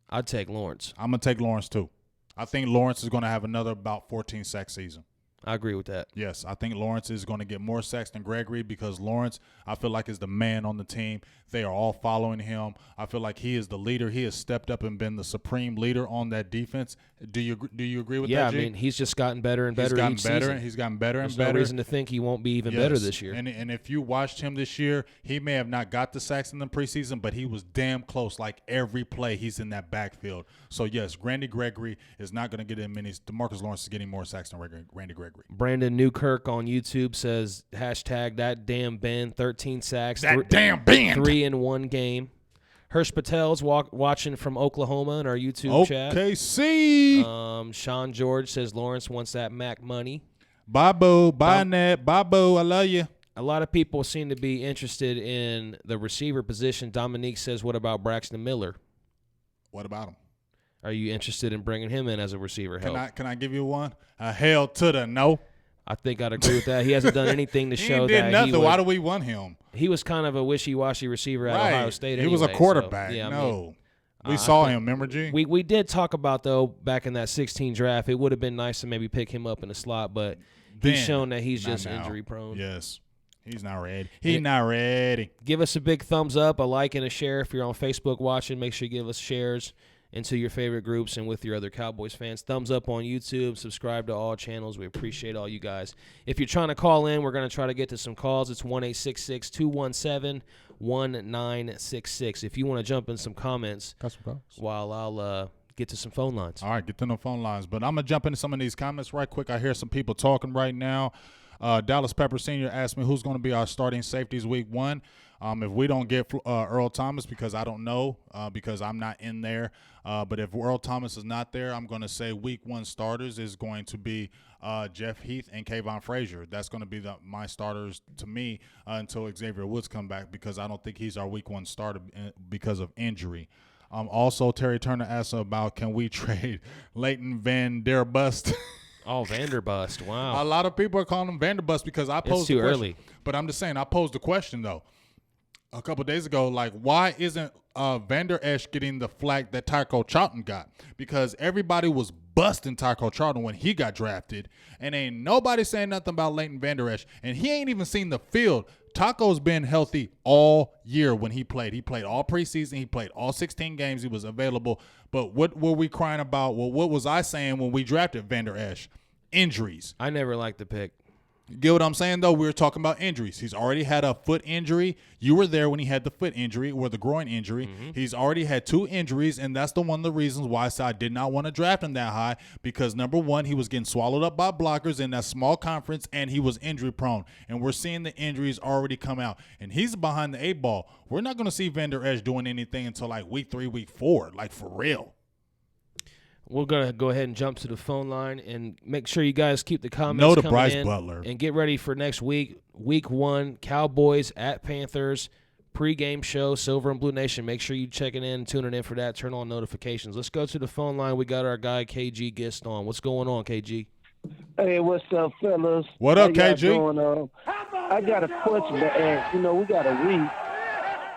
I'd take Lawrence. I'm going to take Lawrence too. I think Lawrence is going to have another about 14 sack season. I agree with that. Yes, I think Lawrence is going to get more sacks than Gregory because Lawrence, I feel like, is the man on the team. They are all following him. I feel like he is the leader. He has stepped up and been the supreme leader on that defense. Do you agree with that, Yeah, G? I mean, he's just gotten better and better each season. He's gotten better and There's better. no reason to think he won't be even better this year. And if you watched him this year, he may have not got the sacks in the preseason, but he was damn close. Like every play, he's in that backfield. So, yes, Randy Gregory is not going to get in many. DeMarcus Lawrence is getting more sacks than Randy Gregory. Brandon Newkirk on YouTube says, hashtag that damn Ben, 13 sacks. Damn Ben. 3 in 1 game. Hirsch Patel's watching from Oklahoma in our YouTube chat. OKC. Sean George says Lawrence wants that Mac money. Babu, Babu, I love you. A lot of people seem to be interested in the receiver position. Dominique says, what about Braxton Miller? What about him? Are you interested in bringing him in as a receiver? Can I give you one? A hell to the no. I think I'd agree with that. He hasn't done anything to show he did that nothing. Why do we want him? He was kind of a wishy-washy receiver at Ohio State. He was a quarterback. So, yeah, we saw him. Remember, G? We did talk about, though, back in that 16 draft, it would have been nice to maybe pick him up in the slot, but he's shown that he's just injury-prone. Yes. He's not ready. He's not ready. Give us a big thumbs up, a like, and a share. If you're on Facebook watching, make sure you give us shares into your favorite groups and with your other Cowboys fans. Thumbs up on YouTube. Subscribe to all channels. We appreciate all you guys. If you're trying to call in, we're going to try to get to some calls. It's 1-866-217-1966. If you want to jump in some comments while I'll get to some phone lines. All right, get to the phone lines. But I'm going to jump into some of these comments right quick. I hear some people talking right now. Dallas Pepper Sr. asked me who's going to be our starting safeties week 1. If we don't get Earl Thomas, because I don't know, because I'm not in there. But if Earl Thomas is not there, I'm going to say week 1 starters is going to be Jeff Heath and Kayvon Frazier. That's going to be my starters to me until Xavier Woods come back, because I don't think he's our week 1 starter because of injury. Also, Terry Turner asked about can we trade Leighton Van Der Bust. Oh, Vanderbust. Wow. A lot of people are calling him Vanderbust because I posed the question. It's too early. But I'm just saying, I posed the question, though. a couple days ago, like, why isn't Vander Esch getting the flack that Tycho Charlton got? Because everybody was busting Tycho Charlton when he got drafted, and ain't nobody saying nothing about Leighton Vander Esch, and he ain't even seen the field. Taco's been healthy all year when he played. He played all preseason. He played all 16 games. He was available. But what were we crying about? Well, what was I saying when we drafted Vander Esch? Injuries. I never liked the pick. Get what I'm saying, though? We were talking about injuries. He's already had a foot injury. You were there when he had the foot injury or the groin injury. Mm-hmm. He's already had 2 injuries, and that's one of the reasons why I said I did not want to draft him that high, because, number one, he was getting swallowed up by blockers in that small conference, and he was injury-prone. And we're seeing the injuries already come out. And he's behind the 8 ball. We're not going to see Vander Esch doing anything until, like, week 3, week 4, like, for real. We're going to go ahead and jump to the phone line and make sure you guys keep the comments coming Bryce in. Butler. And get ready for next week, week 1, Cowboys at Panthers, pregame show, Silver and Blue Nation. Make sure you checking in, tuning in for that, turn on notifications. Let's go to the phone line. We got our guy KG Gist on. What's going on, KG? Hey, what's up, fellas? What up, How y'all KG? doing? I got a question to ask. We got a week.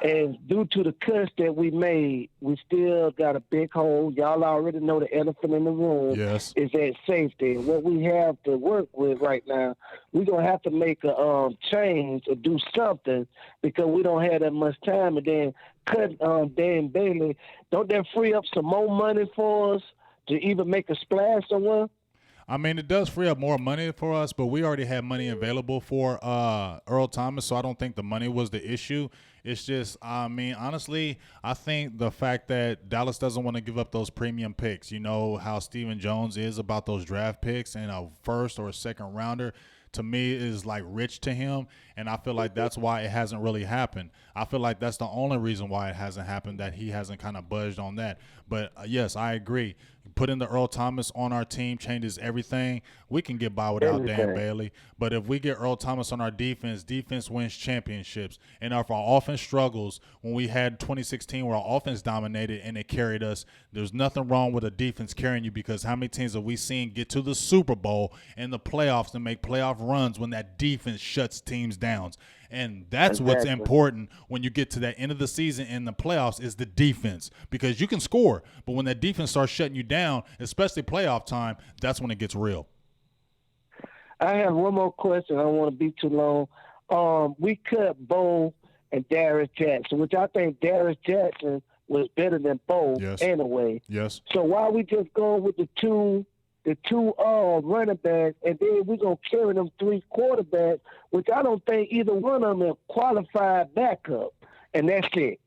And due to the cuts that we made, we still got a big hole. Y'all already know the elephant in the room Yes. is at safety. What we have to work with right now, we're going to have to make a change or do something because we don't have that much time. And then cut Dan Bailey. Don't that free up some more money for us to even make a splash somewhere? I mean, it does free up more money for us, but we already had money available for Earl Thomas, so I don't think the money was the issue. It's just, I mean, honestly, I think the fact that Dallas doesn't want to give up those premium picks, you know how Stephen Jones is about those draft picks and a first or a second rounder, to me is like rich to him, and I feel like that's why it hasn't really happened. I feel like that's the only reason why it hasn't happened, that he hasn't kind of budged on that. But, yes, I agree. Putting the Earl Thomas on our team changes everything. We can get by without Dan Bailey. But if we get Earl Thomas on our defense, defense wins championships. And if our offense struggles, when we had 2016 where our offense dominated and it carried us, there's nothing wrong with a defense carrying you, because how many teams have we seen get to the Super Bowl and the playoffs and make playoff runs when that defense shuts teams down? And that's what's important when you get to that end of the season in the playoffs is the defense, because you can score, but when that defense starts shutting you down, especially playoff time, that's when it gets real. I have one more question. I don't want to be too long. We cut Bo and Darius Jackson, which I think Darius Jackson was better than Bo anyway. Yes. So why we just going with the two running backs, and then we're going to carry them 3 quarterbacks, which I don't think either one of them are qualified backup, and that's it.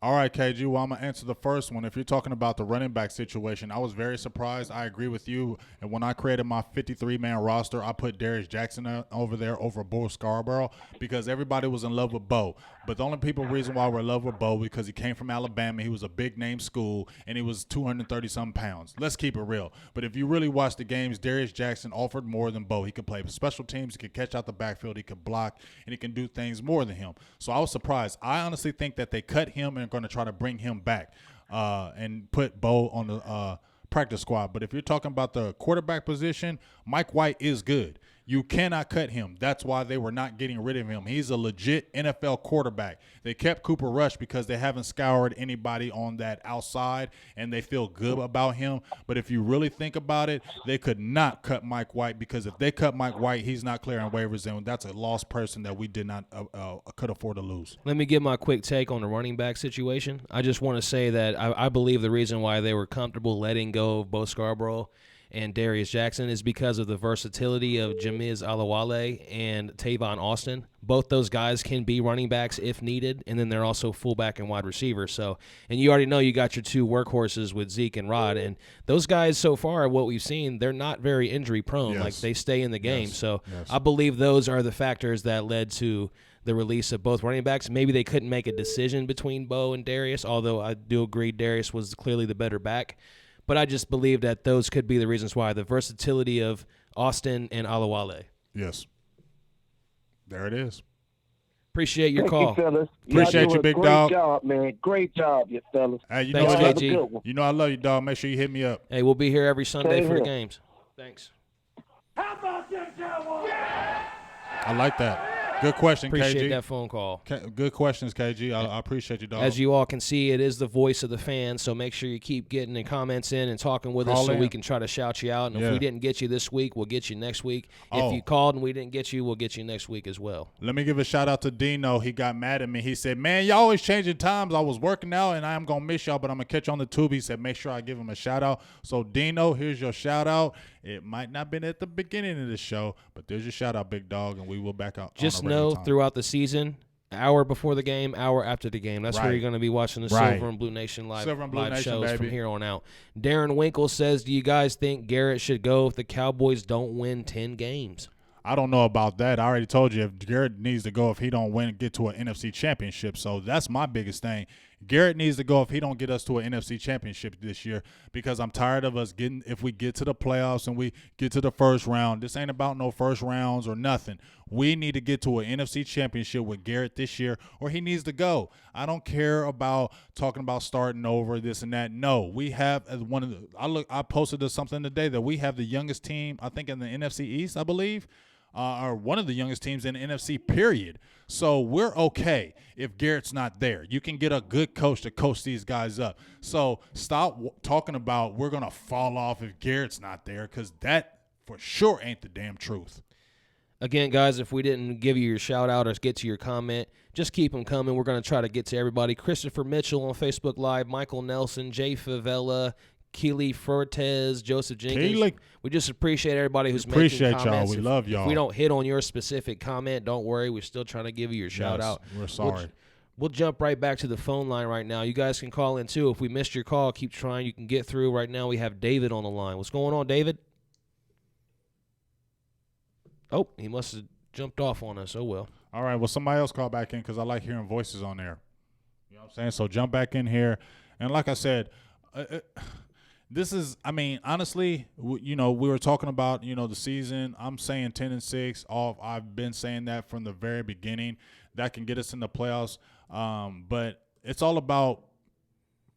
All right, KG, well, I'm going to answer the first one. If you're talking about the running back situation, I was very surprised. I agree with you. And when I created my 53-man roster, I put Darius Jackson over there over Bo Scarborough because everybody was in love with Bo. But the only reason why we're in love with Bo because he came from Alabama, he was a big-name school, and he was 230-some pounds. Let's keep it real. But if you really watch the games, Darius Jackson offered more than Bo. He could play special teams, he could catch out the backfield, he could block, and he can do things more than him. So I was surprised. I honestly think that they cut him and going to try to bring him back and put Bo on the practice squad. But if you're talking about the quarterback position, Mike White is good. You cannot cut him. That's why they were not getting rid of him. He's a legit NFL quarterback. They kept Cooper Rush because they haven't scoured anybody on that outside, and they feel good about him. But if you really think about it, they could not cut Mike White, because if they cut Mike White, he's not clearing waivers, and that's a lost person that we did not could afford to lose. Let me give my quick take on the running back situation. I just want to say that I believe the reason why they were comfortable letting go of Bo Scarborough and Darius Jackson is because of the versatility of Jamiz Alawale and Tavon Austin. Both those guys can be running backs if needed, and then they're also fullback and wide receiver. So, and you already know you got your 2 workhorses with Zeke and Rod, and those guys so far, what we've seen, they're not very injury prone. Yes. Like they stay in the game. Yes. So Yes. I believe those are the factors that led to the release of both running backs. Maybe they couldn't make a decision between Bo and Darius, although I do agree Darius was clearly the better back. But I just believe that those could be the reasons why, the versatility of Austin and Alawale. Yes. There it is. Appreciate your Thank call. you, fellas. Appreciate Y'all you, big great dog. Great job, man. Great job, you fellas. Hey, you Thanks, know what? KG. You know I love you, dog. Make sure you hit me up. Hey, we'll be here every Sunday Same for the here. games. Thanks. How about them Cowboys? I like that. Good question, Appreciate KG. that phone call. Good questions, KG. I appreciate you, dog. As you all can see, it is the voice of the fans, so make sure you keep getting the comments in and talking with us Call so in. we can try to shout you out. And if we didn't get you this week, we'll get you next week. If you called and we didn't get you, we'll get you next week as well. Let me give a shout-out to Dino. He got mad at me. He said, man, y'all always changing times. I was working out, and I am going to miss y'all, but I'm going to catch you on the tube. He said, make sure I give him a shout-out. So, Dino, here's your shout-out. It might not have been at the beginning of the show, but there's your shout-out, big dog, and we will back out. Just know throughout the season, hour before the game, hour after the game. That's where you're going to be watching the Silver and Blue Nation live shows baby. from here on out. Darren Winkle says, do you guys think Garrett should go if the Cowboys don't win 10 games? I don't know about that. I already told you if Garrett needs to go if he don't get to an NFC championship. So that's my biggest thing. Garrett needs to go if he don't get us to an NFC championship this year, because I'm tired of us getting, if we get to the playoffs and we get to the first round, this ain't about no first rounds or nothing. We need to get to an NFC championship with Garrett this year, or he needs to go. I don't care about talking about starting over, this and that. No, we have as one of the, I posted something today that we have the youngest team, I think in the NFC East, I believe. Are one of the youngest teams in the NFC, period. So we're okay if Garrett's not there. You can get a good coach to coach these guys up. So stop talking about we're going to fall off if Garrett's not there, because that for sure ain't the damn truth. Again, guys, if we didn't give you your shout-out or get to your comment, just keep them coming. We're going to try to get to everybody. Christopher Mitchell on Facebook Live, Michael Nelson, Jay Favela, Keely Fortes, Joseph Jenkins. Keely. We just appreciate everybody who's making Appreciate comments. y'all. We love y'all. If we don't hit on your specific comment, don't worry. We're still trying to give you your shout-out. We're sorry. We'll jump right back to the phone line right now. You guys can call in, too. If we missed your call, keep trying. You can get through. Right now we have David on the line. What's going on, David? Oh, he must have jumped off on us. Oh, well. All right, well, somebody else call back in because I like hearing voices on there. You know what I'm saying? So jump back in here. And like I said, this is, I mean, honestly, we were talking about, the season. I'm saying 10-6 off. I've been saying that from the very beginning. That can get us in the playoffs. But it's all about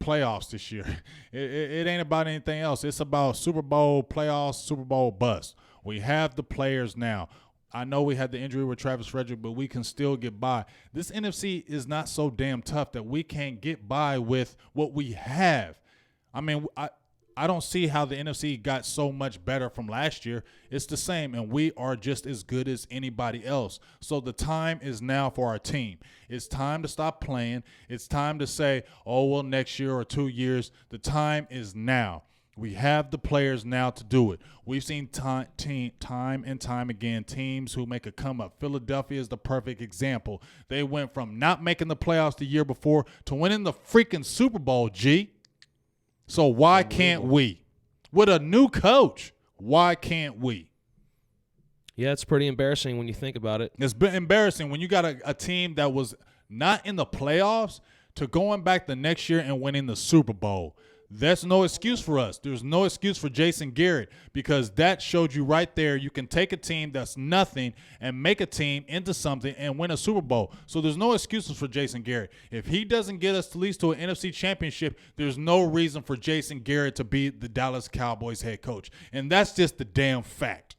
playoffs this year. It ain't about anything else. It's about Super Bowl playoffs, Super Bowl bust. We have the players now. I know we had the injury with Travis Frederick, but we can still get by. This NFC is not so damn tough that we can't get by with what we have. I mean, I don't see how the NFC got so much better from last year. It's the same, and we are just as good as anybody else. So the time is now for our team. It's time to stop playing. It's time to say, oh, well, next year or 2 years. The time is now. We have the players now to do it. We've seen time and time again teams who make a come up. Philadelphia is the perfect example. They went from not making the playoffs the year before to winning the freaking Super Bowl, G. So why can't we? With a new coach, why can't we? Yeah, it's pretty embarrassing when you think about it. It's been embarrassing when you got a team that was not in the playoffs to going back the next year and winning the Super Bowl. That's no excuse for us. There's no excuse for Jason Garrett, because that showed you right there you can take a team that's nothing and make a team into something and win a Super Bowl. So there's no excuses for Jason Garrett. If he doesn't get us at least to an NFC championship, there's no reason for Jason Garrett to be the Dallas Cowboys head coach. And that's just the damn fact.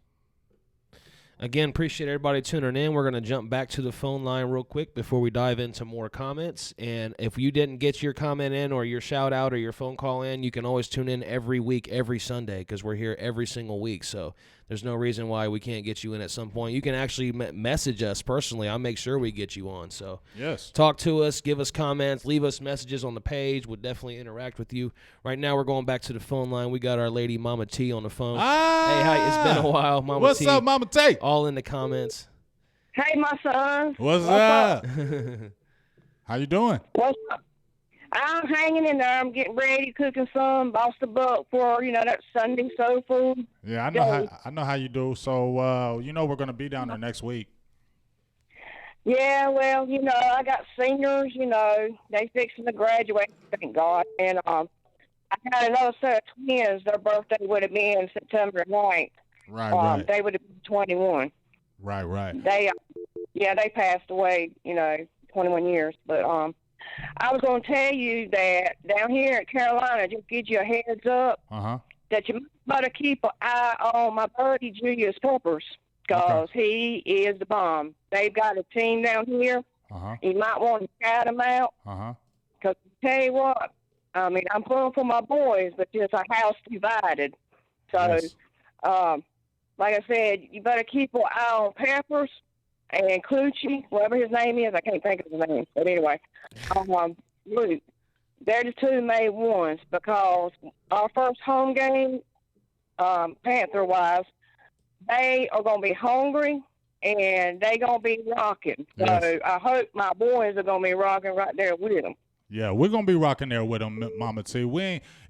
Again, appreciate everybody tuning in. We're going to jump back to the phone line real quick before we dive into more comments. And if you didn't get your comment in or your shout-out or your phone call in, you can always tune in every week, every Sunday, because we're here every single week. So there's no reason why we can't get you in at some point. You can actually message us personally. I'll make sure we get you on. So yes, talk to us, give us comments, leave us messages on the page. We'll definitely interact with you. Right now we're going back to the phone line. We got our lady Mama T on the phone. Hey, hi, it's been a while, Mama What's T. What's up, Mama T? All in the comments. Hey, my son. What's up? How you doing? What's up? I'm hanging in there. I'm getting ready, cooking some Boston buck for, that Sunday soul food. Yeah, I know how you do. So, we're going to be down there next week. Yeah, well, I got seniors, they fixing to graduate, thank God. And I got another set of twins. Their birthday would have been September 9th. Right. They would have been 21. Right. They passed away, 21 years. But I was going to tell you that down here in Carolina, just give you a heads up, that you better keep an eye on my buddy Julius Peppers. because he is the bomb. They've got a team down here. You might want to shout them out. Because tell you what, I mean, I'm pulling for my boys, but just a house divided. So, like I said, you better keep an eye on Peppers and Clucci, whatever his name is. I can't think of his name. But anyway, Luke, they're the two main ones because our first home game, Panther-wise, they are going to be hungry and they're going to be rocking. So I hope my boys are going to be rocking right there with them. Yeah, we're going to be rocking there with them, Mama T.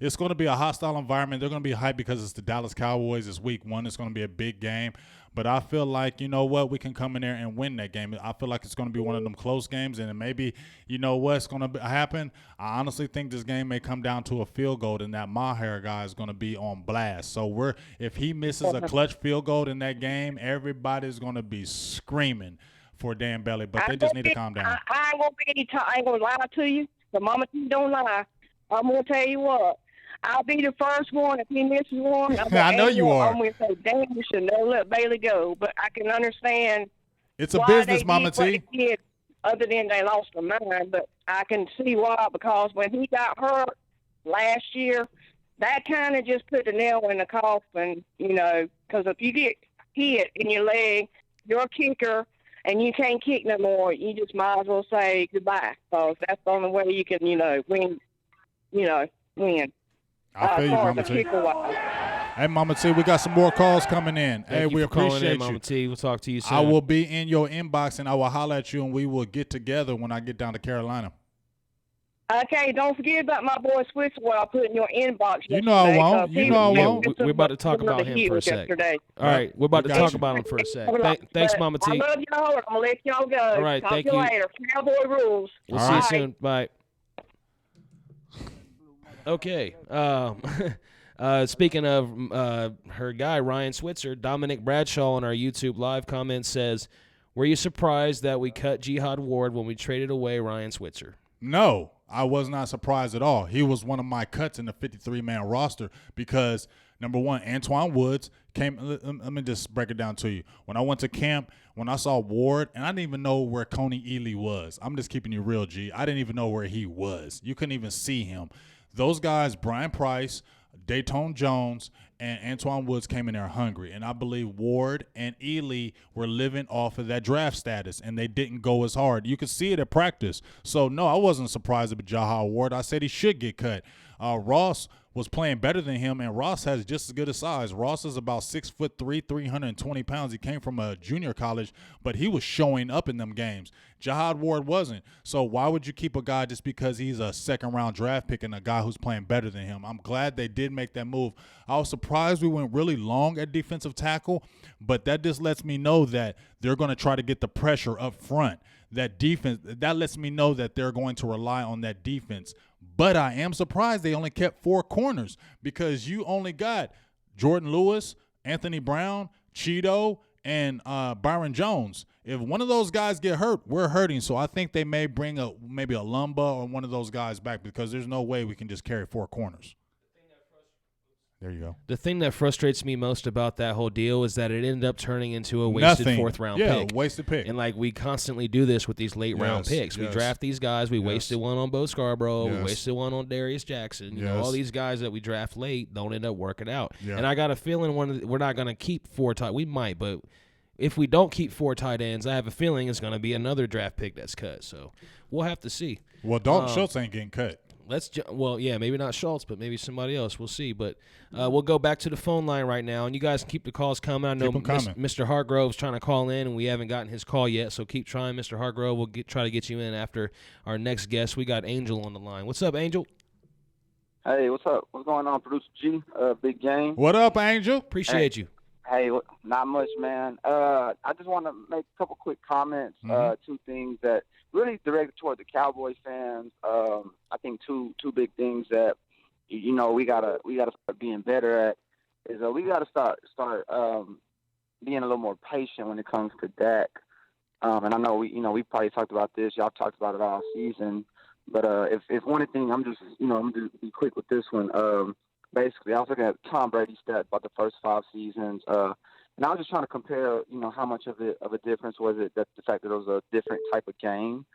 It's going to be a hostile environment. They're going to be hyped because it's the Dallas Cowboys. It's week 1. It's going to be a big game. But I feel like, you know what, we can come in there and win that game. I feel like it's going to be one of them close games, and maybe, you know what's going to happen? I honestly think this game may come down to a field goal, and that Maher guy is going to be on blast. So if he misses a clutch field goal in that game, everybody's going to be screaming for Dan Bailey, but they just need to calm down. I ain't going to lie to you. The Mama T don't lie. I'm going to tell you what. I'll be the first one. If he misses one, I know you are. I'm going to say, damn, you should never let Bailey go. But I can understand it's a business, Mama T. Other than they lost their mind. But I can see why, because when he got hurt last year, that kind of just put the nail in the coffin, you know, because if you get hit in your leg, you're a kicker, and you can't kick no more, you just might as well say goodbye, because that's the only way you can, win. I feel you, Mama T. Hey, Mama T, we got some more calls coming in. Thank we appreciate you. Mama T. We'll talk to you soon. I will be in your inbox, and I will holler at you, and we will get together when I get down to Carolina. Okay, don't forget about my boy Switzer. What I put in your inbox. You know I won't. We're about to talk about him for a sec. All right, we're about to talk about him for a sec. Thanks, Mama T. I love y'all. I'm gonna let y'all go. All right, thank you later. Cowboy rules. We'll see you soon. Bye. Okay. Speaking of her guy, Ryan Switzer, Dominic Bradshaw on our YouTube live comment says, were you surprised that we cut Jihad Ward when we traded away Ryan Switzer? No, I was not surprised at all. He was one of my cuts in the 53-man roster because, number one, Antoine Woods came. Let me just break it down to you. When I went to camp, when I saw Ward, and I didn't even know where Coney Ely was. I'm just keeping you real, G. I didn't even know where he was. You couldn't even see him. Those guys, Brian Price, Dayton Jones, and Antoine Woods came in there hungry. And I believe Ward and Ely were living off of that draft status, and they didn't go as hard. You could see it at practice. So, no, I wasn't surprised about Jihad Ward. I said he should get cut. Ross was playing better than him, and Ross has just as good a size. Ross is about 6'3", 320 pounds. He came from a junior college, but he was showing up in them games. Jihad Ward wasn't. So why would you keep a guy just because he's a second-round draft pick and a guy who's playing better than him? I'm glad they did make that move. I was surprised we went really long at defensive tackle, but that just lets me know that they're going to try to get the pressure up front. That defense, that lets me know that they're going to rely on that defense. But I am surprised they only kept 4 corners because you only got Jordan Lewis, Anthony Brown, Cheeto, and Byron Jones. If one of those guys get hurt, we're hurting. So I think they may bring maybe a Lumba or one of those guys back because there's no way we can just carry 4 corners. There you go. The thing that frustrates me most about that whole deal is that it ended up turning into a wasted 4th-round pick. Yeah, wasted pick. And, we constantly do this with these late-round picks. We draft these guys. We wasted one on Bo Scarborough. We wasted one on Darius Jackson. You know, all these guys that we draft late don't end up working out. Yeah. And I got a feeling we're not going to keep 4 tight. We might, but if we don't keep 4 tight ends, I have a feeling it's going to be another draft pick that's cut. So we'll have to see. Well, Dalton Schultz ain't getting cut. Maybe not Schultz, but maybe somebody else. We'll see. But we'll go back to the phone line right now, and you guys keep the calls coming. I know Mr. Hargrove's trying to call in, and we haven't gotten his call yet, so keep trying, Mr. Hargrove. We'll try to get you in after our next guest. We got Angel on the line. What's up, Angel? Hey, what's up? What's going on, Producer G? Big game. What up, Angel? Appreciate you. Hey, not much, man. I just want to make a couple quick comments. 2 things that really directed toward the Cowboys fans. I think two big things that we gotta start being better at is we gotta start being a little more patient when it comes to Dak. And I know we probably talked about this. Y'all talked about it all season. But if one thing, I'm just going to be quick with this one. Basically, I was looking at Tom Brady's stats about the first 5 seasons. And I was just trying to compare, how much of a difference was it that the fact that it was a different type of game,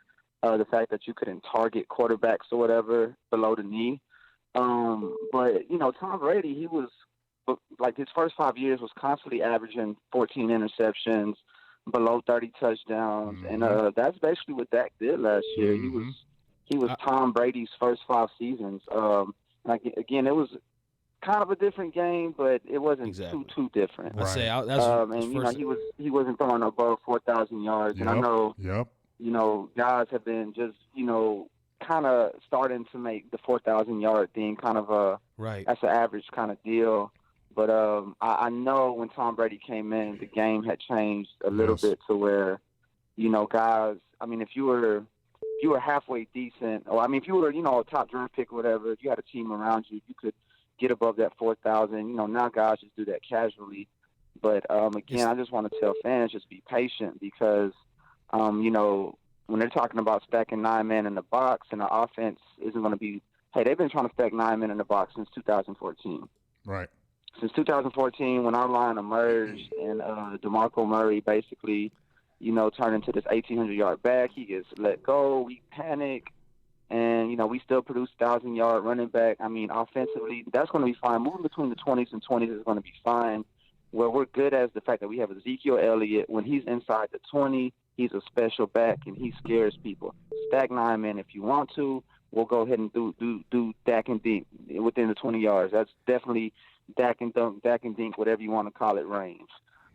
the fact that you couldn't target quarterbacks or whatever below the knee. But Tom Brady, he was like his first 5 years was constantly averaging 14 interceptions, below 30 touchdowns, and that's basically what Dak did last year. He was Tom Brady's first 5 seasons. Again, it was kind of a different game, but it wasn't too different. I say he wasn't throwing above 4,000 yards, and I know guys have been just kind of starting to make the 4,000-yard thing kind of that's an average kind of deal. But I know when Tom Brady came in, the game had changed a little bit to where, guys. I mean, if you were halfway decent, or if you were a top draft pick or whatever, if you had a team around you, you could get above that 4,000. Now guys just do that casually. But again, I just want to tell fans, just be patient because when they're talking about stacking 9 men in the box and the offense isn't going to be, hey, they've been trying to stack 9 men in the box since 2014. Right. Since 2014, when our line emerged and DeMarco Murray basically, turned into this 1,800-yard back, he gets let go, we panic, and, we still produce 1,000-yard running back. I mean, offensively, that's going to be fine. Moving between the 20s and 20s is going to be fine. Where we're good as the fact that we have Ezekiel Elliott, when he's inside the 20, he's a special back, and he scares people. Stack 9 men if you want to. We'll go ahead and do Dak and Dink within the 20 yards. That's definitely Dak and Dink, whatever you want to call it, range.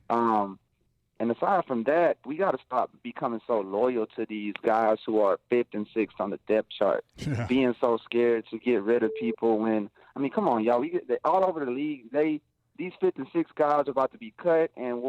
And aside from that, we got to stop becoming so loyal to these guys who are 5th and 6th on the depth chart, being so scared to get rid of people when, come on, y'all. All over the league, these 5th and 6th guys are about to be cut, and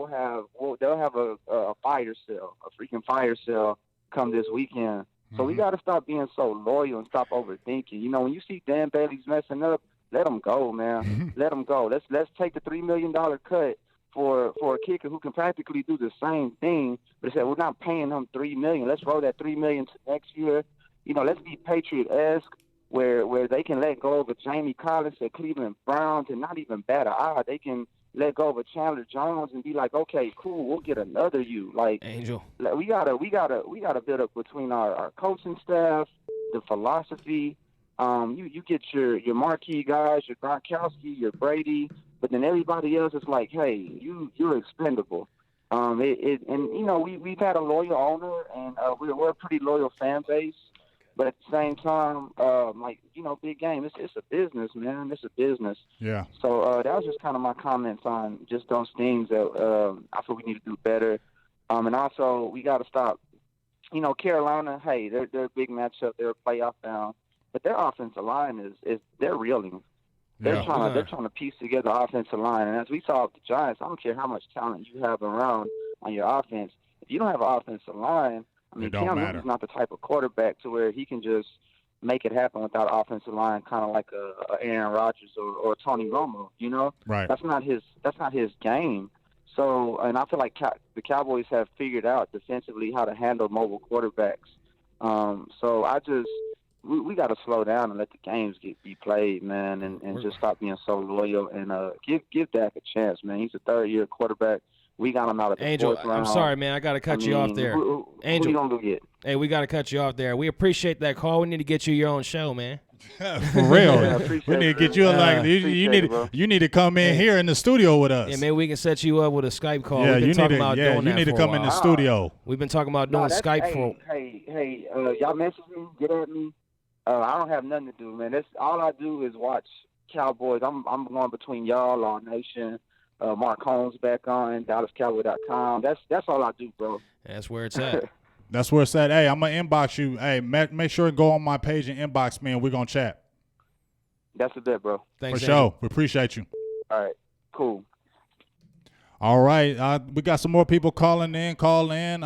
they'll have a fire sale, a freaking fire sale come this weekend. So we got to stop being so loyal and stop overthinking. When you see Dan Bailey's messing up, let him go, man. Let him go. Let's take the $3 million cut for a kicker who can practically do the same thing. But say we're not paying him $3 million. Let's roll that $3 million to next year. Let's be Patriot-esque where they can let go of a Jamie Collins at Cleveland Browns and not even bat an eye. They can let go of a Chandler Jones and be like, okay, cool, we'll get another you. Like Angel. We gotta build up between our coaching staff, the philosophy. You get your marquee guys, your Gronkowski, your Brady, but then everybody else is like, hey, you're expendable. We've had a loyal owner, and we're a pretty loyal fan base. But at the same time, big game, it's a business, man. It's a business. Yeah. So that was just kind of my comments on just those things that I feel we need to do better. And also, we got to stop. Carolina, hey, they're a big matchup. They're a playoff bound. But their offensive line is they're reeling. They're trying to piece together offensive line. And as we saw with the Giants, I don't care how much talent you have around on your offense. If you don't have an offensive line, Cam Newton's not the type of quarterback to where he can just make it happen without offensive line, kind of like a Aaron Rodgers or Tony Romo. Right. That's not his game. So, and I feel like the Cowboys have figured out defensively how to handle mobile quarterbacks. So we got to slow down and let the games be played, man, and just stop being so loyal and give Dak a chance, man. He's a third-year quarterback. We got him out of the Angel, fourth round. I'm sorry, man. I got to cut you off there. Angel, who you gonna go get? Hey, we got to cut you off there. We appreciate that call. We need to get you your own show, man. For real. We need to get you you need to come in here in the studio with us. Yeah, maybe we can set you up with a Skype call. Yeah, We've been you need to come in the studio. We've been talking about doing Skype for. Hey, y'all message me, get at me. I don't have nothing to do, man. That's all I do is watch Cowboys. I'm going between y'all, All Nation, Mark Holmes back on, DallasCowboy.com. That's all I do, bro. That's where it's at. That's where it's at. Hey, I'm going to inbox you. Hey, make sure to go on my page and inbox me, and we're going to chat. That's a bit, bro. Thanks, for sure. We appreciate you. All right. Cool. All right. We got some more people calling in. Call in.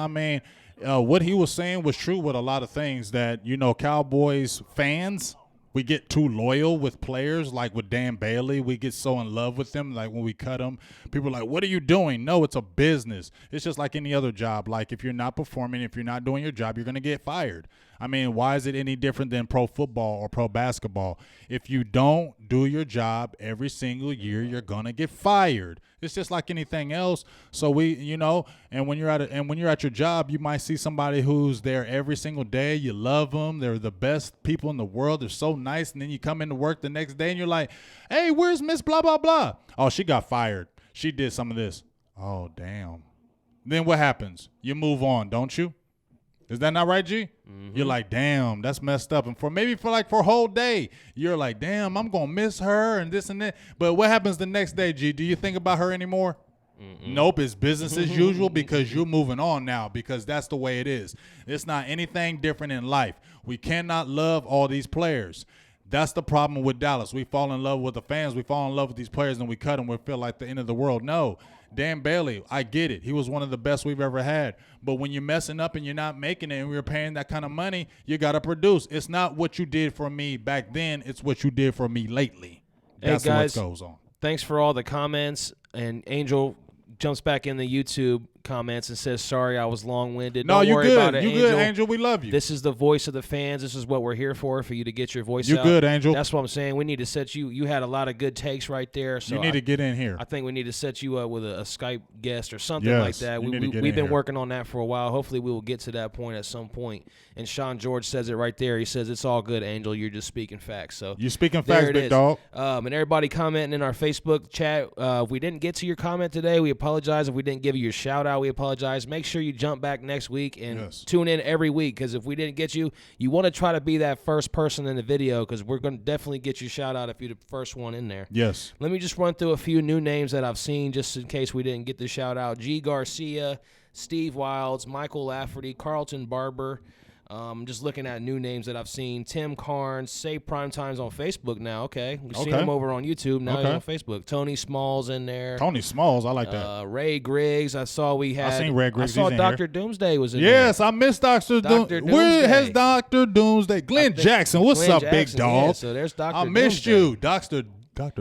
What he was saying was true with a lot of things that, Cowboys fans, we get too loyal with players. Like with Dan Bailey, we get so in love with them. Like when we cut him, people are like, what are you doing? No, it's a business. It's just like any other job. Like if you're not performing, if you're not doing your job, you're going to get fired. Why is it any different than pro football or pro basketball? If you don't do your job every single year, you're going to get fired. It's just like anything else. So we, and when you're at your job, you might see somebody who's there every single day. You love them. They're the best people in the world. They're so nice. And then you come into work the next day and you're like, hey, where's Miss blah, blah, blah? Oh, she got fired. She did some of this. Oh, damn. Then what happens? You move on, don't you? Is that not right, G? Mm-hmm. You're like, damn, that's messed up. And for a whole day, you're like, damn, I'm going to miss her and this and that. But what happens the next day, G? Do you think about her anymore? Mm-mm. Nope, it's business as usual because you're moving on now because that's the way it is. It's not anything different in life. We cannot love all these players. That's the problem with Dallas. We fall in love with the fans. We fall in love with these players, and we cut them. We feel like the end of the world. No. Dan Bailey, I get it. He was one of the best we've ever had. But when you're messing up and you're not making it and we're paying that kind of money, you got to produce. It's not what you did for me back then. It's what you did for me lately. That's what goes on. Thanks for all the comments. And Angel jumps back in the YouTube comments and says, sorry, I was long-winded. No, Don't worry about it, Angel. You good, Angel. We love you. This is the voice of the fans. This is what we're here for you to get your voice out. You're good, Angel. That's what I'm saying. We need to set you. You had a lot of good takes right there. So you need to get in here. I think we need to set you up with a Skype guest or something like that. We've been working on that for a while. Hopefully we will get to that point at some point. And Sean George says it right there. He says, it's all good, Angel. You're just speaking facts. So you're speaking facts, big dog. And everybody commenting in our Facebook chat. If we didn't get to your comment today, we apologize. If we didn't give you your shout-out, we apologize. Make sure you jump back next week and tune in every week because if we didn't get you, you want to try to be that first person in the video because we're going to definitely get you shout out if you're the first one in there. Yes. Let me just run through a few new names that I've seen just in case we didn't get the shout out. G. Garcia, Steve Wilds, Michael Lafferty, Carlton Barber. Just looking at new names that I've seen. Tim Carnes, Say Primetime's on Facebook now. Okay. We've seen him over on YouTube. Now he's on Facebook. Tony Smalls in there. Tony Smalls, I like that. Ray Griggs. I saw seen Ray Griggs. I saw Dr. Doomsday was in there. Yes, I missed Dr. Doomsday. Where has Dr. Doomsday? Glenn Jackson. What's up, big dog? Yeah, so there's Dr. I missed you. Dr.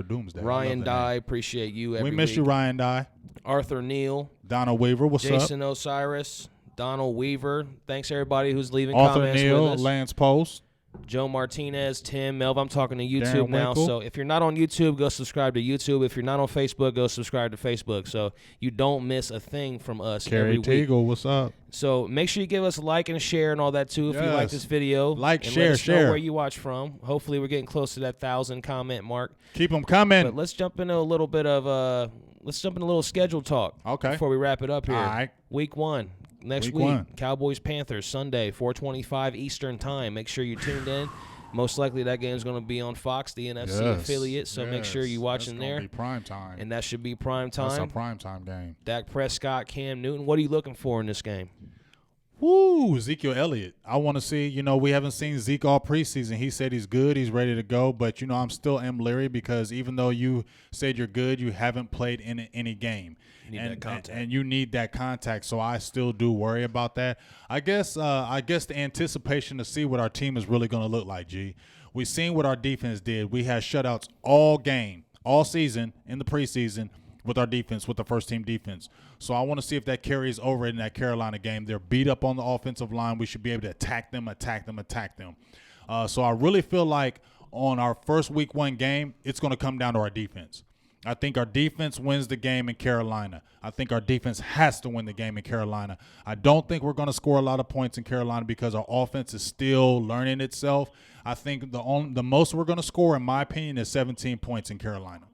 Doomsday. Ryan Dye. Appreciate you every week. We missed you, Ryan Dye. Arthur Neal. Donna Weaver. What's up? Jason Osiris. Donald Weaver. Thanks, everybody who's leaving Arthur comments Neal, with us. Lance Post. Joe Martinez, Tim, Melv. I'm talking to YouTube Darren now. Winkle. So if you're not on YouTube, go subscribe to YouTube. If you're not on Facebook, go subscribe to Facebook. So you don't miss a thing from us every week. Kerry Teagle, what's up? So make sure you give us a like and a share and all that, too, if you like this video. Like, and share, let us share. know where you watch from. Hopefully we're getting close to that 1,000 comment mark. Keep them coming. But let's jump into a little bit of schedule talk. Okay. Before we wrap it up here. All right. Week 1. Next week, Cowboys Panthers Sunday, 4:25 Eastern time. Make sure you tuned in. Most likely that game's going to be on Fox, the NFC affiliate. So make sure you're watching there. That's going to be prime time. And that should be prime time. That's a prime time game. Dak Prescott, Cam Newton. What are you looking for in this game? Woo, Ezekiel Elliott. I want to see, we haven't seen Zeke all preseason. He said he's good. He's ready to go. But, I'm still leery because even though you said you're good, you haven't played in any game. You need that contact. And you need that contact. So I still do worry about that. I guess the anticipation to see what our team is really going to look like, G. We've seen what our defense did. We had shutouts all game, all season in the preseason with our defense, with the first-team defense. So I want to see if that carries over in that Carolina game. They're beat up on the offensive line. We should be able to attack them. So I really feel like on our first week 1 game, it's going to come down to our defense. I think our defense wins the game in Carolina. I think our defense has to win the game in Carolina. I don't think we're going to score a lot of points in Carolina because our offense is still learning itself. I think the most we're going to score, in my opinion, is 17 points in Carolina.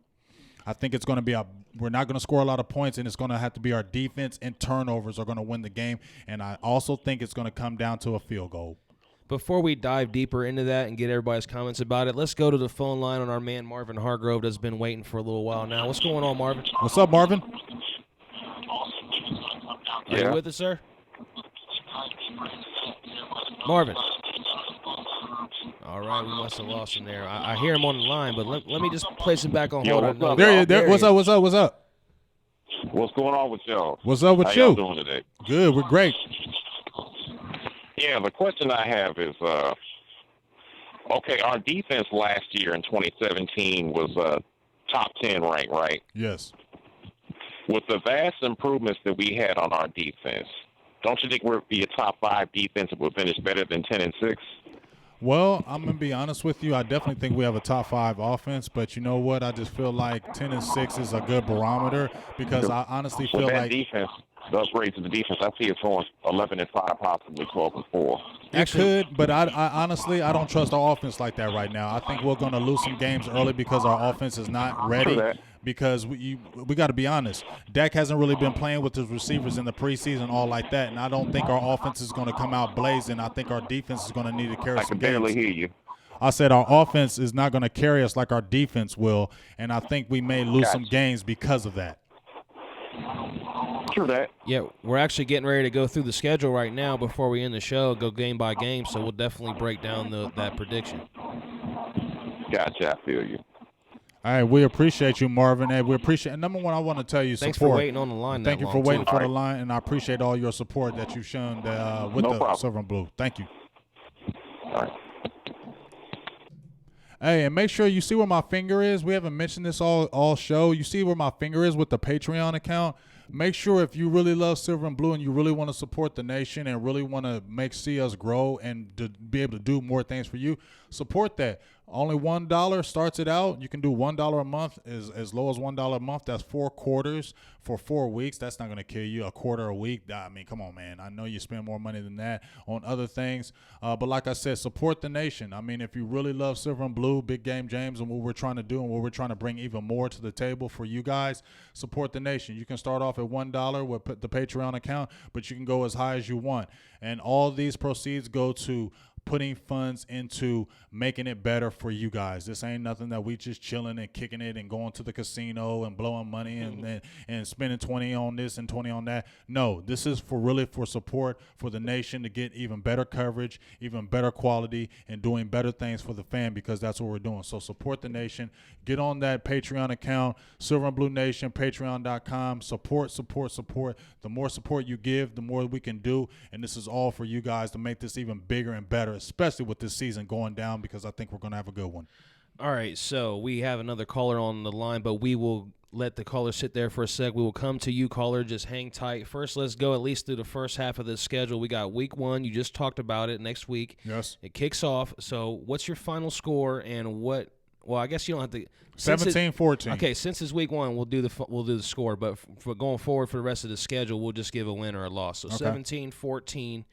I think it's going to be we're not going to score a lot of points, and it's going to have to be our defense and turnovers are going to win the game. And I also think it's going to come down to a field goal. Before we dive deeper into that and get everybody's comments about it, let's go to the phone line on our man Marvin Hargrove that's been waiting for a little while now. What's going on, Marvin? What's up, Marvin? Are you with us, sir? Marvin. All right, we must have lost him there. I hear him on the line, but let me just place him back on hold. There. What's up? What's going on with y'all? What's up with How you? y'all doing today? Good, we're great. Yeah, the question I have is, our defense last year in 2017 was top 10 ranked, right? Yes. With the vast improvements that we had on our defense, don't you think we'll be a top 5 defense if we finish better than 10-6? Well, I'm going to be honest with you. I definitely think we have a top 5 offense, but you know what? I just feel like 10-6 is a good barometer because I honestly feel that like defense, the upgrade to the defense, I see it going 11-5, possibly 12-4. it could, but I honestly I don't trust our offense like that right now. I think we're going to lose some games early because our offense is not ready. Because we got to be honest, Dak hasn't really been playing with his receivers in the preseason, all like that, and I don't think our offense is going to come out blazing. I think our defense is going to need to carry some games. I can barely hear you. I said our offense is not going to carry us like our defense will, and I think we may lose some games because of that. True that. Yeah, we're actually getting ready to go through the schedule right now before we end the show, go game by game, so we'll definitely break down that prediction. Gotcha, I feel you. All right, we appreciate you, Marvin. And we appreciate. And number one, I want to tell you, thanks support. for waiting on the line. Thank you for waiting for the line, and I appreciate all your support that you've shown with the Silver and Blue. Thank you. All right. Hey, and make sure you see where my finger is. We haven't mentioned this all show. You see where my finger is with the Patreon account. Make sure if you really love Silver and Blue and you really want to support the nation and really want to see us grow and to be able to do more things for you, support that. Only $1 starts it out. You can do $1 a month, as low as $1 a month. That's 4 quarters for 4 weeks. That's not going to kill you. A quarter a week. I mean, come on, man. I know you spend more money than that on other things. But like I said, support the nation. I mean, if you really love Silver and Blue, Big Game James, and what we're trying to do and what we're trying to bring even more to the table for you guys, support the nation. You can start off at $1 with the Patreon account, but you can go as high as you want. And all these proceeds go to putting funds into making it better for you guys. This ain't nothing that we just chilling and kicking it and going to the casino and blowing money and spending 20 on this and 20 on that. No, this is for support for the nation to get even better coverage, even better quality, and doing better things for the fan, because that's what we're doing. So support the nation. Get on that Patreon account, Silver and Blue Nation, patreon.com. Support. The more support you give, the more we can do, and this is all for you guys to make this even bigger and better, especially with this season going down, because I think we're going to have a good one. All right, so we have another caller on the line, but we will let the caller sit there for a sec. We will come to you, caller. Just hang tight. First, let's go at least through the first half of the schedule. We got week 1. You just talked about it. Next week, yes, it kicks off. So what's your final score and what – well, I guess you don't have to – 17-14. Okay, since it's week 1, we'll do the score. But for going forward for the rest of the schedule, we'll just give a win or a loss. So 17-14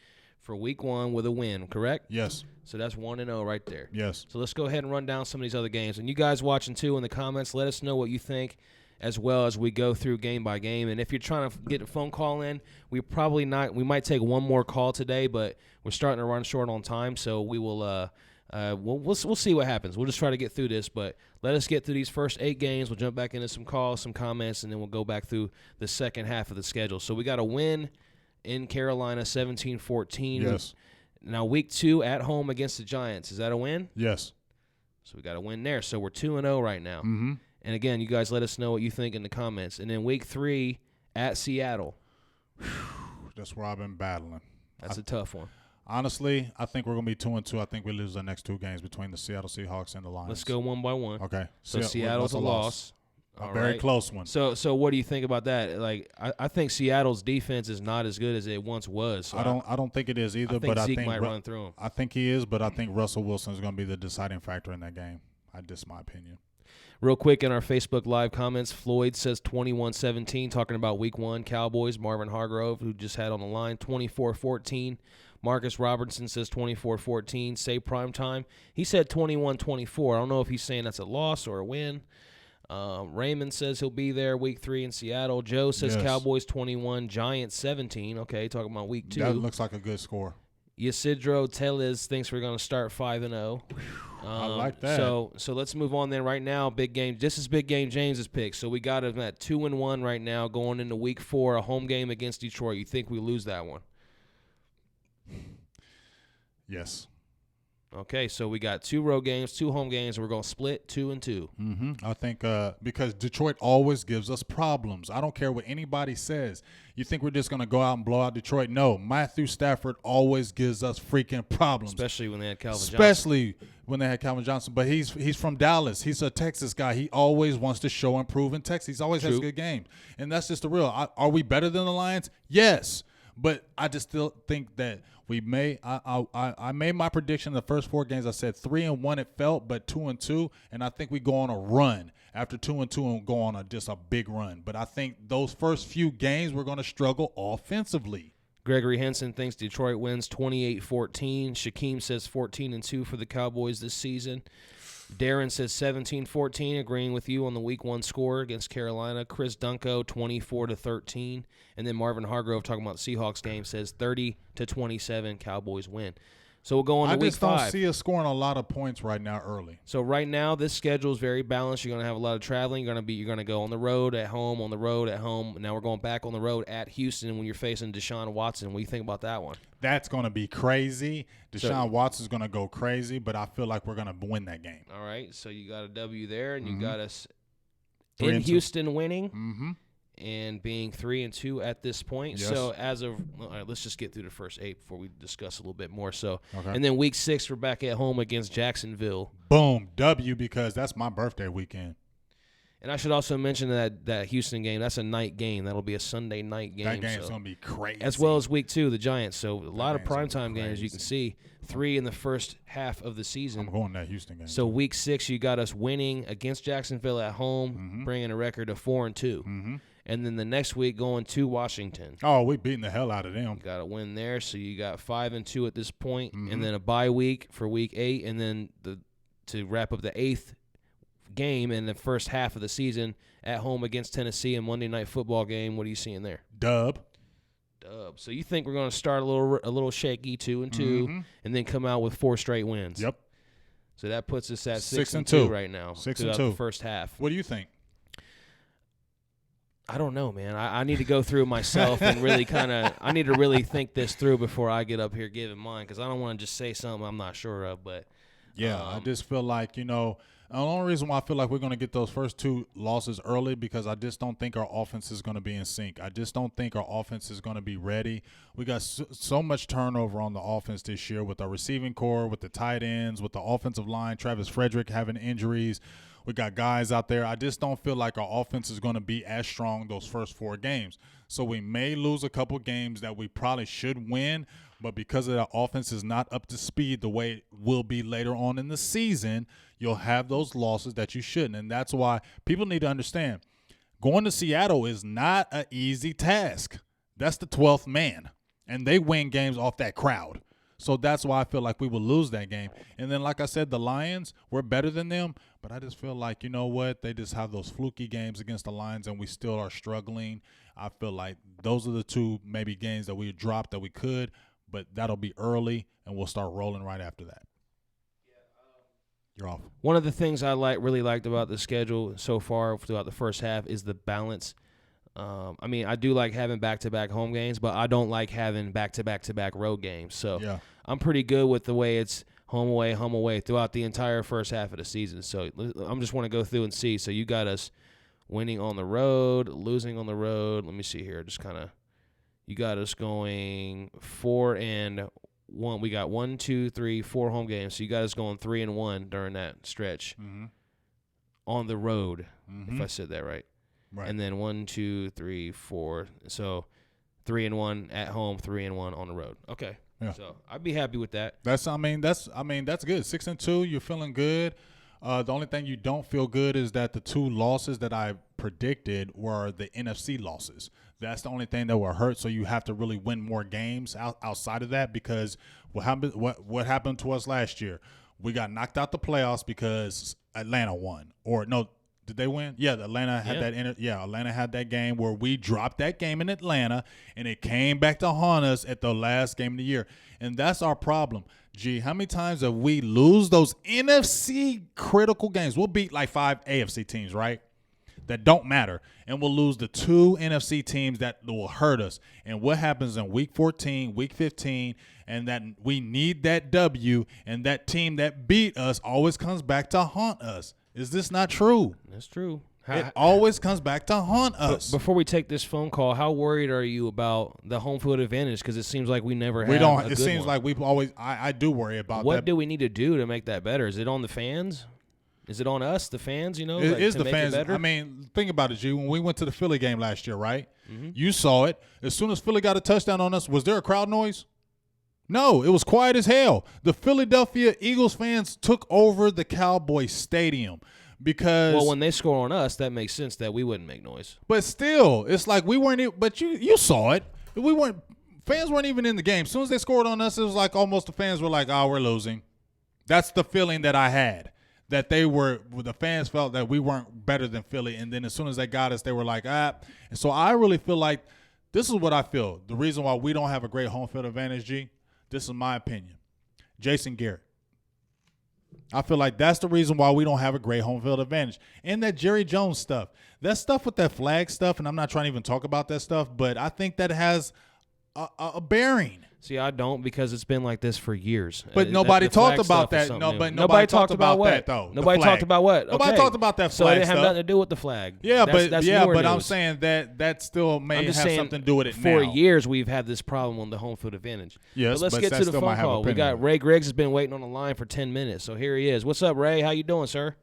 for week 1 with a win, correct? Yes. So that's 1-0 right there. Yes. So let's go ahead and run down some of these other games. And you guys watching too in the comments, let us know what you think as well as we go through game by game. And if you're trying to get a phone call in, we might take one more call today, but we're starting to run short on time, so we will we'll see what happens. We'll just try to get through this, but let us get through these first 8 games. We'll jump back into some calls, some comments, and then we'll go back through the second half of the schedule. So we got a win in Carolina, 17-14. Yes. Now, week 2 at home against the Giants. Is that a win? Yes. So we got a win there. So we're 2-0 right now. Mm-hmm. And, again, you guys let us know what you think in the comments. And then week 3 at Seattle. That's where I've been battling. That's a tough one. Honestly, I think we're going to be 2-2. I think we lose the next 2 games between the Seattle Seahawks and the Lions. Let's go one by one. Okay. So Seattle's a loss. A very close one. So what do you think about that? Like, I think Seattle's defense is not as good as it once was. So I don't think it is either. I think might run through him. I think he is, but I think Russell Wilson is going to be the deciding factor in that game. That's my opinion. Real quick in our Facebook Live comments, Floyd says 21-17, talking about Week 1 Cowboys. Marvin Hargrove, who just had on the line, 24-14. Marcus Robertson says 24-14. Say primetime. He said 21-24. I don't know if he's saying that's a loss or a win. Raymond says he'll be there Week 3 in Seattle. Joe says Cowboys 21, Giants 17. Okay, talking about Week 2. That looks like a good score. Ysidro Teles thinks we're going to start 5-0. I like that. So let's move on then right now. Big game. This is Big Game James's pick. So we got him at 2-1 right now going into Week 4, a home game against Detroit. You think we lose that one? Yes. Okay, so we got 2 road games, 2 home games, and we're going to split 2-2. Mm-hmm. I think because Detroit always gives us problems. I don't care what anybody says. You think we're just going to go out and blow out Detroit? No. Matthew Stafford always gives us freaking problems. Especially when they had Calvin Johnson. But he's from Dallas. He's a Texas guy. He always wants to show and prove in Texas. He always has good games. And that's just the real. Are we better than the Lions? Yes. But I just still think that I made my prediction in the first 4 games. I said 3-1 it felt, but 2-2, and I think we go on a run after 2-2 and go on just a big run. But I think those first few games we're going to struggle offensively. Gregory Henson thinks Detroit wins 28-14. Shaquem says 14-2 for the Cowboys this season. Darren says 17-14, agreeing with you on the Week 1 score against Carolina. Chris Dunko, 24-13. And then Marvin Hargrove, talking about the Seahawks game, says 30-27, Cowboys win. So we'll go on to Week 5. I just don't see us scoring a lot of points right now early. So right now, this schedule is very balanced. You're going to have a lot of traveling. You're going to go on the road, at home, on the road, at home. Now we're going back on the road at Houston when you're facing Deshaun Watson. What do you think about that one? That's going to be crazy. Deshaun Watson's going to go crazy, but I feel like we're going to win that game. All right, so you got a W there, and you got us in Houston winning and being 3-2 at this point. Yes. So as of all right, let's just get through the first 8 before we discuss a little bit more. So, and then Week 6, we're back at home against Jacksonville. Boom, W, because that's my birthday weekend. And I should also mention that Houston game, that's a night game. That'll be a Sunday night game. That game's going to be crazy. As well as Week 2, the Giants. So a lot of primetime games you can see. 3 in the first half of the season. I'm going to that Houston game. So Week 6, you got us winning against Jacksonville at home, bringing a record of 4-2. And then the next week going to Washington. Oh, we beating the hell out of them. You got to win there. So you got 5-2 at this point, and then a bye week for Week 8, and then to wrap up the 8th game in the first half of the season at home against Tennessee, a Monday Night Football game. What are you seeing there? Dub. So you think we're going to start a little shaky, 2-2, and then come out with 4 straight wins? Yep. So that puts us at 6-2 right now. 6-2 the first half. What do you think? I don't know, man. I need to go through myself and really I need to really think this through before I get up here giving mine, because I don't want to just say something I'm not sure of. But yeah, I just feel like, the only reason why I feel like we're going to get those first 2 losses early, because I just don't think our offense is going to be in sync. I just don't think our offense is going to be ready. We got so much turnover on the offense this year with our receiving core, with the tight ends, with the offensive line, Travis Frederick having injuries. We got guys out there. I just don't feel like our offense is going to be as strong those first 4 games. So we may lose a couple games that we probably should win, but because of the offense is not up to speed the way it will be later on in the season, you'll have those losses that you shouldn't. And that's why people need to understand, going to Seattle is not an easy task. That's the 12th man, and they win games off that crowd. So that's why I feel like we will lose that game. And then, like I said, the Lions, we're better than them, but I just feel like, you know what, they just have those fluky games against the Lions, and we still are struggling. I feel like those are the 2 maybe games that we dropped that we could, but that'll be early, and we'll start rolling right after that. You're off. One of the things I really liked about the schedule so far throughout the first half is the balance. I do like having back-to-back home games, but I don't like having back-to-back-to-back road games. So yeah. I'm pretty good with the way it's home away throughout the entire first half of the season. So I'm just want to go through and see. So you got us winning on the road, losing on the road. Let me see here. You got us going 4-1. We got 1, 2, 3, 4 home games. So you got us going 3-1 during that stretch on the road, if I said that right. Right. And then 1, 2, 3, 4. So 3-1 at home, 3-1 on the road. Okay. Yeah. So I'd be happy with that. That's good. 6-2, you're feeling good. The only thing you don't feel good is that the 2 losses that I predicted were the NFC losses. That's the only thing that will hurt. So you have to really win more games outside of that, because what happened to us last year? We got knocked out the playoffs because Atlanta won. Or no. Did they win? Yeah, Atlanta had Atlanta had that game where we dropped that game in Atlanta, and it came back to haunt us at the last game of the year. And that's our problem. Gee, how many times have we lose those NFC critical games? We'll beat like 5 AFC teams, right? That don't matter. And we'll lose the 2 NFC teams that will hurt us. And what happens in week 14, week 15, and that we need that W, and that team that beat us always comes back to haunt us. Is this not true? That's true. It always comes back to haunt us. Before we take this phone call, how worried are you about the home field advantage? Because it seems like we never have. It seems like we've always. I do worry about that. What do we need to do to make that better? Is it on the fans? Is it on us, the fans? It is the fans. Think about it, G. When we went to the Philly game last year, right? You saw it. As soon as Philly got a touchdown on us, was there a crowd noise? No, it was quiet as hell. The Philadelphia Eagles fans took over the Cowboys stadium because. Well, when they score on us, that makes sense that we wouldn't make noise. But still, it's like we weren't. But you saw it. We weren't. Fans weren't even in the game. As soon as they scored on us, it was like almost the fans were like, "Oh, we're losing." That's the feeling that I had. That the fans felt that we weren't better than Philly, and then as soon as they got us, they were like, ah. And so I really feel like this is what I feel. The reason why we don't have a great home field advantage, G. This is my opinion. Jason Garrett. I feel like that's the reason why we don't have a great home field advantage. And that Jerry Jones stuff. That stuff with that flag stuff, and I'm not trying to even talk about that stuff, but I think that has a bearing. See, I don't because it's been like this for years. But nobody talked about that. No, but nobody talked about that though. Nobody talked about what? Nobody talked about that flag. So it didn't have stuff. nothing to do with the flag. Yeah, that's but I'm saying that still may have something to do with it. For now. years, we've had this problem on the home field advantage. Yes, but let's get to the phone call. We got Ray Griggs has been waiting on the line for 10 minutes, so here he is. What's up, Ray? How you doing, sir?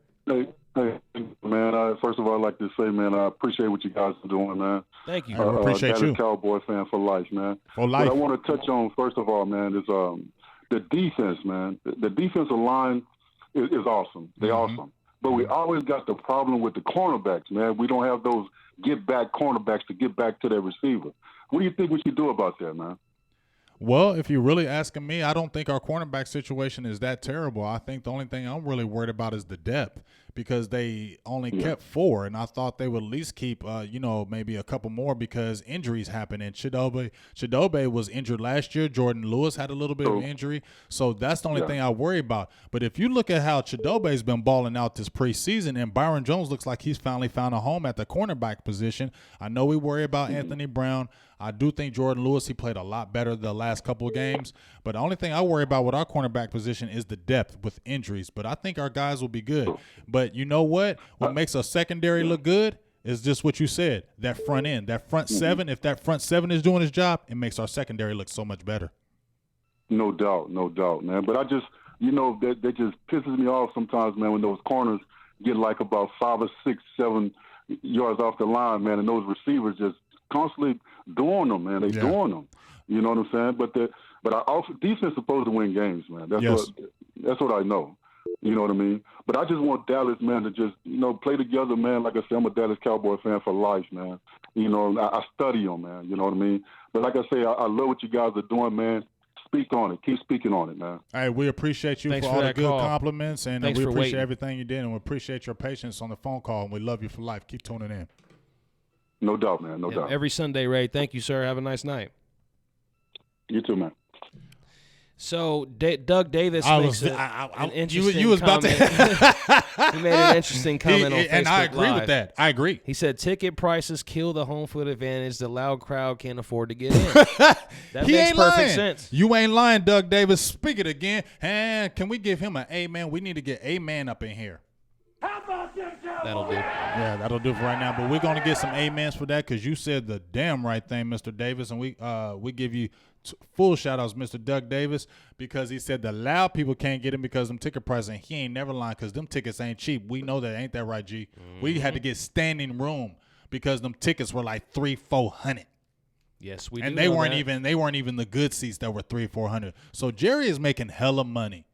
Hey, man. First of all, I'd like to say, man, I appreciate what you guys are doing, man. Thank you. I appreciate you. Cowboy fan for life, man. For life. What I want to touch on, first of all, man, is the defense, man. The defensive line is awesome. They're awesome. But we always got the problem with the cornerbacks, man. We don't have those get-back cornerbacks to get back to their receiver. What do you think we should do about that, man? Well, if you're really asking me, I don't think our cornerback situation is that terrible. I think the only thing I'm really worried about is the depth because they only kept 4, and I thought they would at least keep, maybe a couple more because injuries happen. And Chidobe was injured last year. Jordan Lewis had a little bit of injury. So that's the only thing I worry about. But if you look at how Chidobe's been balling out this preseason, and Byron Jones looks like he's finally found a home at the cornerback position, I know we worry about Anthony Brown. I do think Jordan Lewis, he played a lot better the last couple of games. But the only thing I worry about with our cornerback position is the depth with injuries. But I think our guys will be good. But you know what? What makes a secondary look good is just what you said, that front end, that front seven. If that front seven is doing his job, it makes our secondary look so much better. No doubt, man. But I just, that just pisses me off sometimes, man, when those corners get like about 5 or 6, 7 yards off the line, man, and those receivers just constantly doing them, man. They doing them. You know what I'm saying? But our defense is supposed to win games, man. That's what I know. You know what I mean? But I just want Dallas, man, to just, play together, man. Like I said, I'm a Dallas Cowboy fan for life, man. I study them, man. You know what I mean? But like I say, I love what you guys are doing, man. Speak on it. Keep speaking on it, man. Hey, we appreciate you Thanks for all the good call. compliments, and Thanks we for appreciate waiting. everything you did, and we appreciate your patience on the phone call, and we love you for life. Keep tuning in. No doubt, man. No doubt. Every Sunday, Ray. Thank you, sir. Have a nice night. You too, man. So Doug Davis makes an interesting you was comment. about to. He made an interesting comment on Facebook and I agree Live. with that. I agree. He said ticket prices kill the home field advantage. The loud crowd can't afford to get in. That He makes ain't perfect lying. sense. You ain't lying, Doug Davis. Speak it again. And can we give him an amen? We need to get amen up in here. How about them Cowboys? That'll do. Yeah, that'll do for right now. But we're going to get some amens for that because you said the damn right thing, Mr. Davis. And we give you full shout-outs, Mr. Doug Davis, because he said the loud people can't get in because them ticket prices. And he ain't never lying because them tickets ain't cheap. We know that. Ain't that right, G? We had to get standing room because them tickets were like $300-$400. Yes, we and do. they know weren't that. even the good seats that were $300-$400. So Jerry is making hella money.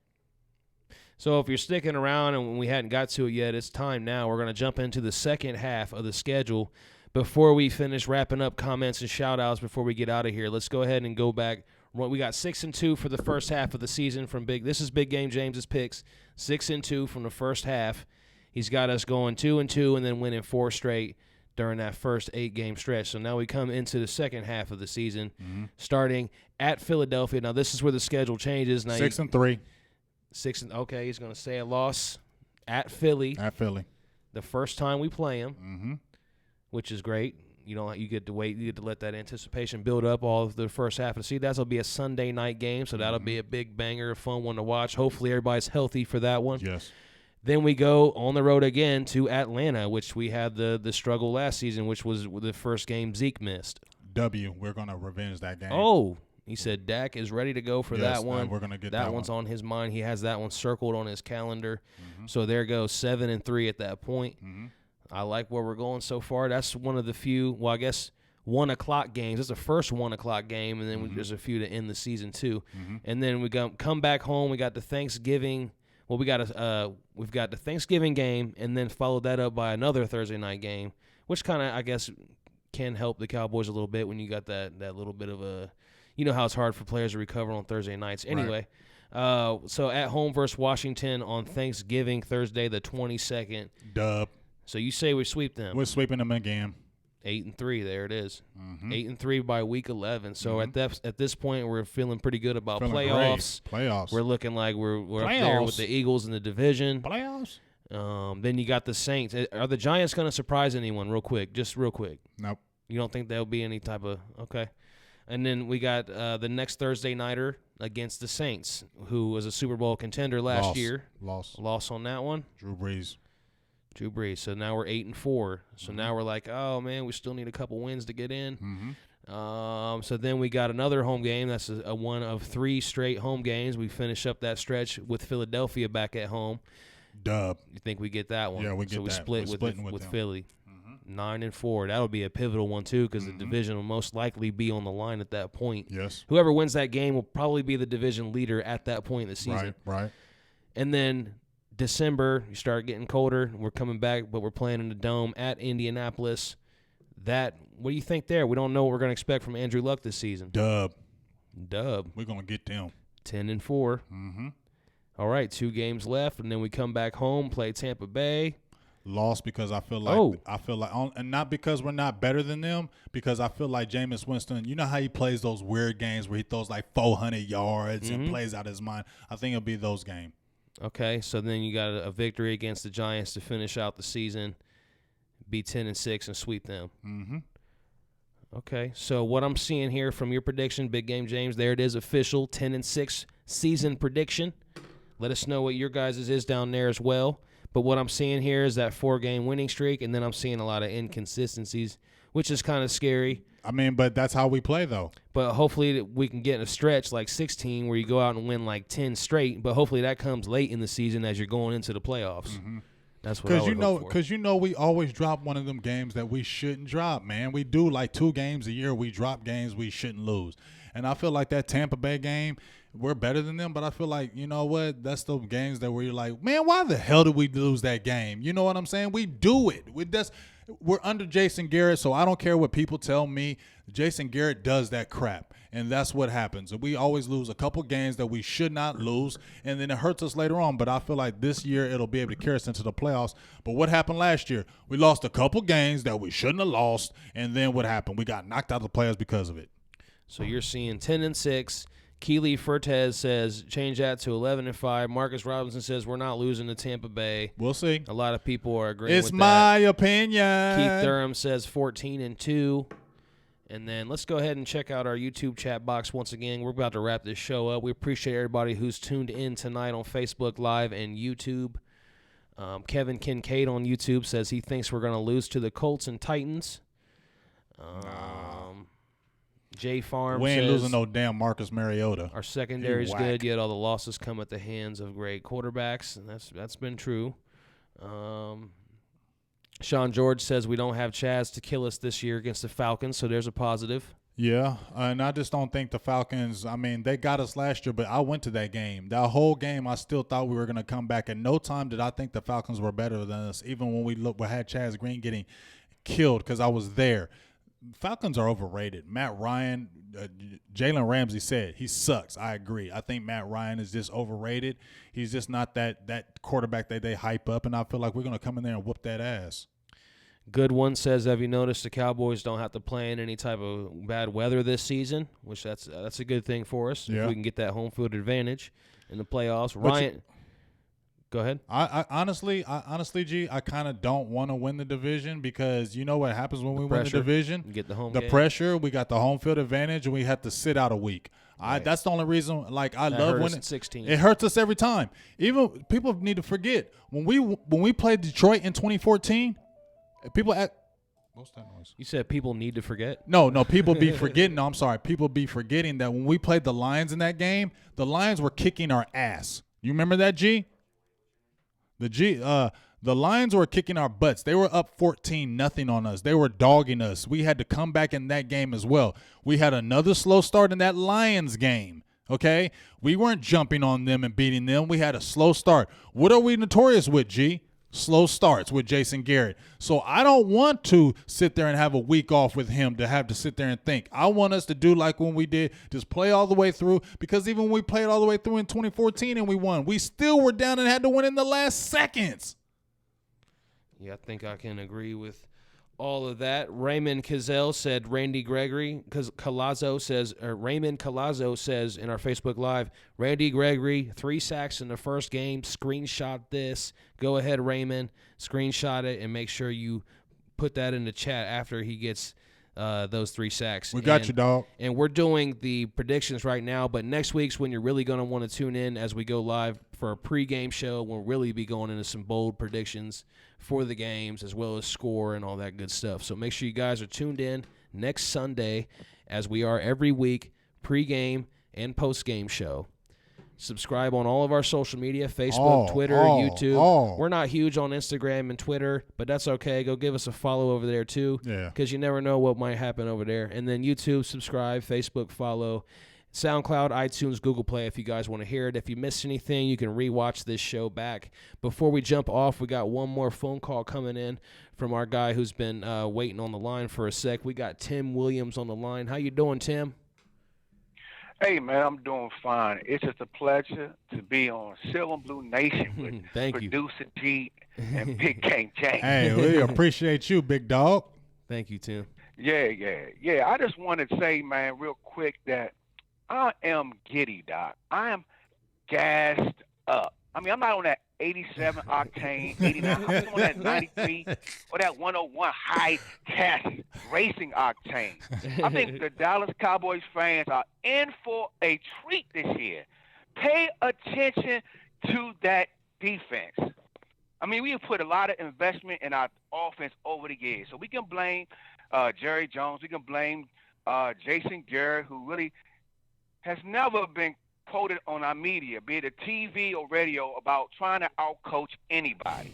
So if you're sticking around and we hadn't got to it yet, it's time now. We're going to jump into the second half of the schedule. Before we finish wrapping up comments and shout-outs before we get out of here, let's go ahead and go back. We got 6-2 for the first half of the season from Big. This is Big Game James's picks. 6-2 from the first half. He's got us going 2-2 and then winning 4 straight during that first 8-game stretch. So now we come into the second half of the season, starting at Philadelphia. Now this is where the schedule changes. Now 6-3. Okay, he's going to say a loss at Philly. At Philly. The first time we play him, which is great. You get to wait. You get to let that anticipation build up all of the first half of the season. That'll be a Sunday night game, so that'll be a big banger, a fun one to watch. Hopefully everybody's healthy for that one. Yes. Then we go on the road again to Atlanta, which we had the struggle last season, which was the first game Zeke missed. We're going to revenge that game. Oh, he said Dak is ready to go for that one. We're going to get that one's on his mind. He has that one circled on his calendar. So there goes 7-3 at that point. I like where we're going so far. That's one of the few. Well, I guess 1 o'clock games. It's the first 1 o'clock game, and then there's a few to end the season too. And then we come back home. We got the Thanksgiving. Well, we've got the Thanksgiving game, and then followed that up by another Thursday night game, which kind of, I guess, can help the Cowboys a little bit when you got that little bit of a, you know how it's hard for players to recover on Thursday nights. Anyway, so at home versus Washington on Thanksgiving, Thursday the 22nd. Dub. So you say we sweep them. We're sweeping them again. 8-3, there it is. 8-3 by week 11. So at this point, we're feeling pretty good about playoffs. Playoffs. We're looking like we're up there with the Eagles in the division. Playoffs. Then you got the Saints. Are the Giants going to surprise anyone real quick? Just real quick. Nope. You don't think there'll be any type of – okay. And then we got the next Thursday nighter against the Saints, who was a Super Bowl contender last year. Loss on that one. Drew Brees. So now we're 8-4. So now we're like, oh man, we still need a couple wins to get in. So then we got another home game. That's a one of 3 straight home games. We finish up that stretch with Philadelphia back at home. Dub. You think we get that one? Yeah, we get that. So we split with Philly. 9-4. That'll be a pivotal one too, because the division will most likely be on the line at that point. Yes. Whoever wins that game will probably be the division leader at that point in the season. Right. And then December, you start getting colder. We're coming back, but we're playing in the Dome at Indianapolis. What do you think there? We don't know what we're going to expect from Andrew Luck this season. Dub. We're going to get them. 10-4. All right, 2 games left, and then we come back home, play Tampa Bay. Lost because I feel like and not because we're not better than them, because I feel like Jameis Winston, you know how he plays those weird games where he throws like 400 yards and plays out his mind. I think it'll be those games. Okay, so then you got a victory against the Giants to finish out the season, be 10-6 and sweep them. Okay, so what I'm seeing here from your prediction, Big Game James, there it is, official 10-6 season prediction. Let us know what your guys' is down there as well. But what I'm seeing here is that 4-game winning streak, and then I'm seeing a lot of inconsistencies, which is kind of scary. I mean, but that's how we play, though. But hopefully we can get in a stretch like 16 where you go out and win like 10 straight. But hopefully that comes late in the season as you're going into the playoffs. That's what I would hope for. Because we always drop one of them games that we shouldn't drop, man. We do like 2 games a year. We drop games we shouldn't lose. And I feel like that Tampa Bay game, we're better than them, but I feel like, you know what, that's the games that where you're like, man, why the hell did we lose that game? You know what I'm saying? We do it. We're under Jason Garrett, so I don't care what people tell me. Jason Garrett does that crap, and that's what happens. We always lose a couple games that we should not lose, and then it hurts us later on. But I feel like this year it'll be able to carry us into the playoffs. But what happened last year? We lost a couple games that we shouldn't have lost, and then what happened? We got knocked out of the playoffs because of it. So you're seeing 10-6. Keely Fertez says change that to 11-5. Marcus Robinson says we're not losing to Tampa Bay. We'll see. A lot of people are agreeing with that. It's my opinion. Keith Durham says 14-2. And then let's go ahead and check out our YouTube chat box once again. We're about to wrap this show up. We appreciate everybody who's tuned in tonight on Facebook Live and YouTube. Kevin Kincaid on YouTube says he thinks we're going to lose to the Colts and Titans. Jay Farm we ain't says, losing no damn Marcus Mariota. Our secondary's good, yet all the losses come at the hands of great quarterbacks, and that's been true. Sean George says we don't have Chaz to kill us this year against the Falcons, so there's a positive. Yeah, and I just don't think the Falcons, I mean, they got us last year, but I went to that game. That whole game, I still thought we were going to come back. At no time did I think the Falcons were better than us, even when we had Chaz Green getting killed because I was there. Falcons are overrated. Matt Ryan, Jalen Ramsey said he sucks. I agree. I think Matt Ryan is just overrated. He's just not that quarterback that they hype up, and I feel like we're going to come in there and whoop that ass. Good one says, have you noticed the Cowboys don't have to play in any type of bad weather this season, which that's a good thing for us if we can get that home field advantage in the playoffs. Ryan, go ahead. I honestly, G, I kind of don't want to win the division because you know what happens when we win the division? You get the home game. Pressure, we got the home field advantage, and we have to sit out a week. Right. That's the only reason. Like I love winning. 16. It hurts us every time. Even people need to forget when we played Detroit in 2014. People act. What's that noise? You said people need to forget? No, people be forgetting. No, I'm sorry. People be forgetting that when we played the Lions in that game, the Lions were kicking our ass. You remember that, G? The The Lions were kicking our butts. They were up 14-0 on us. They were dogging us. We had to come back in that game as well. We had another slow start in that Lions game, okay? We weren't jumping on them and beating them. We had a slow start. What are we notorious with, G? Slow starts with Jason Garrett. So I don't want to sit there and have a week off with him to have to sit there and think. I want us to do like when we did, just play all the way through, because even when we played all the way through in 2014 and we won, we still were down and had to win in the last seconds. Yeah, I think I can agree with all of that. Raymond Cazell said Randy Gregory, because Raymond Calazzo says in our Facebook Live, Randy Gregory, 3 sacks in the first game. Screenshot this. Go ahead, Raymond. Screenshot it and make sure you put that in the chat after he gets those 3 sacks. We got you, dog. And we're doing the predictions right now, but next week's when you're really going to want to tune in as we go live for a pregame show. We'll really be going into some bold predictions for the games as well as score and all that good stuff. So make sure you guys are tuned in next Sunday as we are every week, pregame and postgame show. Subscribe on all of our social media, Facebook, Twitter, YouTube. We're not huge on Instagram and Twitter, but that's okay. Go give us a follow over there too, because you never know what might happen over there. And then YouTube, subscribe, Facebook, follow, SoundCloud, iTunes, Google Play if you guys want to hear it. If you missed anything, you can rewatch this show back. Before we jump off, we got one more phone call coming in from our guy who's been waiting on the line for a sec. We got Tim Williams on the line. How you doing, Tim? Hey, man, I'm doing fine. It's just a pleasure to be on Silver and Blue Nation with Producer G and Big Game James. Hey, we appreciate you, big dog. Thank you, Tim. Yeah. I just want to say, man, real quick that I am giddy, Doc. I am gassed up. I mean, I'm not on that 87 octane, 89. I'm on that 93 or that 101 high test racing octane. I think the Dallas Cowboys fans are in for a treat this year. Pay attention to that defense. I mean, we have put a lot of investment in our offense over the years. So we can blame Jerry Jones. We can blame Jason Garrett, who really has never been quoted on our media, be it a TV or radio, about trying to outcoach anybody.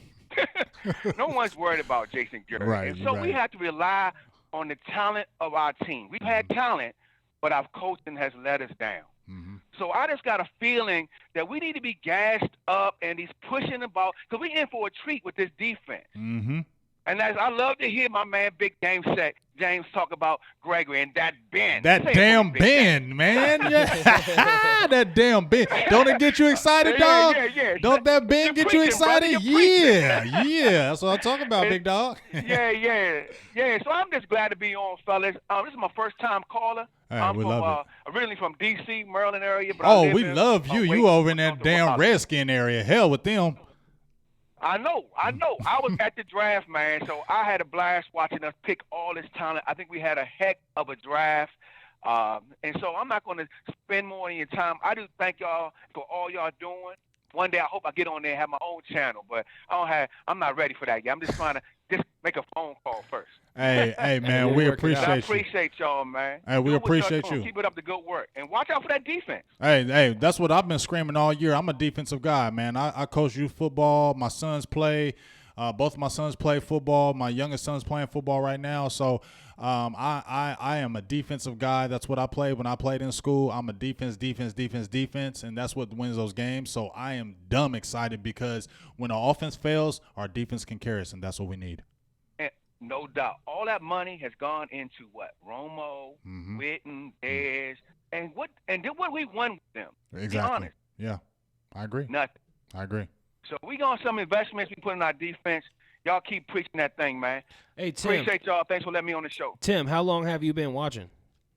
No one's worried about Jason Garrett. Right, and so we have to rely on the talent of our team. We've had talent, but our coaching has let us down. Mm-hmm. So I just got a feeling that we need to be gassed up and he's pushing the ball, because we're in for a treat with this defense. Mm-hmm. And I love to hear my man Big James talk about Gregory and that Ben. That damn Ben, man. Yeah. That damn Ben. Don't it get you excited, dog? Yeah. Don't that Ben get you excited? Yeah. That's what I'm talking about, big dog. Yeah. So I'm just glad to be on, fellas. This is my first time caller. I'm originally from D.C., Maryland area. But we love you. You over in that damn Redskin area. Hell with them. I know. I was at the draft, man, so I had a blast watching us pick all this talent. I think we had a heck of a draft. And so I'm not going to spend more of your time. I do thank y'all for all y'all doing. One day I hope I get on there and have my own channel, but I'm not ready for that yet. I'm just trying to make a phone call first. Hey, man, we appreciate you. I appreciate y'all, man. Hey, we appreciate you. Keep it up the good work. And watch out for that defense. Hey, that's what I've been screaming all year. I'm a defensive guy, man. I coach youth football. My sons play. Both of my sons play football. My youngest son's playing football right now. So I am a defensive guy. That's what I played when I played in school. I'm a defense, and that's what wins those games. So I am dumb excited because when our offense fails, our defense can carry us, and that's what we need. No doubt. All that money has gone into what? Romo, Witten, Dez, and then what we won with them. Exactly. Be honest. Yeah, I agree. Nothing. I agree. So we got some investments we put in our defense. Y'all keep preaching that thing, man. Hey, Tim. Appreciate y'all. Thanks for letting me on the show. Tim, how long have you been watching?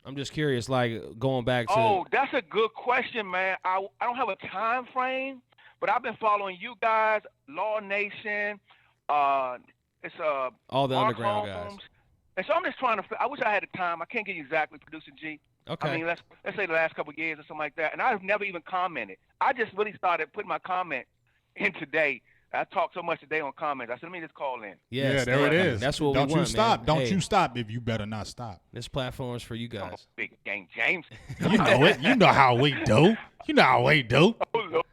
I'm just curious, like going back to. Oh, that's a good question, man. I don't have a time frame, but I've been following you guys, Law Nation. It's all the Mark underground Holmes. guys. And so I'm just trying to. I wish I had the time. I can't get you exactly, Producer G. Okay. I mean, let's say the last couple of years or something like that. And I've never even commented. I just really started putting my comment in today. I talked so much today on comments. I said, let me just call in. Yes, there it is. That's what Don't we want, you stop. man. Don't you stop if you better not stop. This platform is for you guys. Big Game James. You know it. You know how we do. You know how we do. Oh, Lord.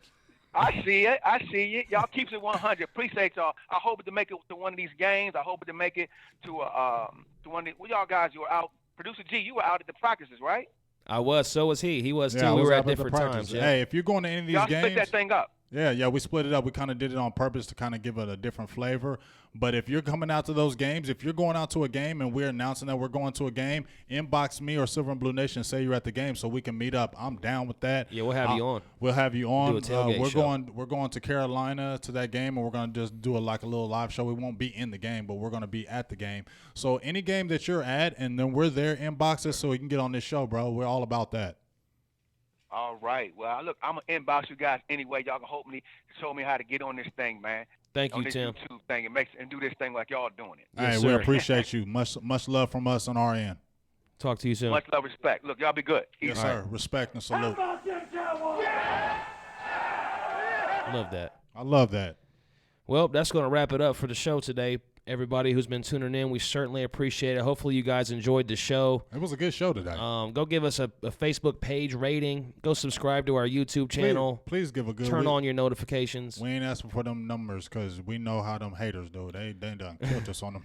I see it. I see it. Y'all keeps it 100. Appreciate y'all. I hope to make it to one of these games. I hope to make it to one of the, y'all guys, you were out. Producer G, you were out at the practices, right? I was. So was he. He was, Yeah, too. We was were out at the different practice. times. Yeah. Hey, if you're going to any of these Y'all games. split that thing up. Yeah, we split it up. We kind of did it on purpose to kind of give it a different flavor. But if you're coming out to those games, if you're going out to a game and we're announcing that we're going to a game, inbox me or Silver and Blue Nation, say you're at the game so we can meet up. I'm down with that. Yeah, we'll have you on. We'll have you on. Do a tailgate show. We're going to Carolina to that game, and we're going to just do a little live show. We won't be in the game, but we're going to be at the game. So any game that you're at, and then we're there, inbox us so we can get on this show, bro. We're all about that. All right. Well, look, I'm going to inbox you guys anyway. Y'all can hopefully show me how to get on this thing, man. Thank you, on this Tim. YouTube thing and do this thing like y'all doing it. Hey, we appreciate you. Much love from us on our end. Talk to you soon. Much love, respect. Look, y'all be good. Yes, sir. Respect and salute. How about them Cowboys? Love that. I love that. Well, that's going to wrap it up for the show today. Everybody who's been tuning in, we certainly appreciate it. Hopefully you guys enjoyed the show. It was a good show today. Go give us a Facebook page rating. Go subscribe to our YouTube channel. Please give a good Turn on your notifications. We ain't asking for them numbers because we know how them haters do. They done killed us on them.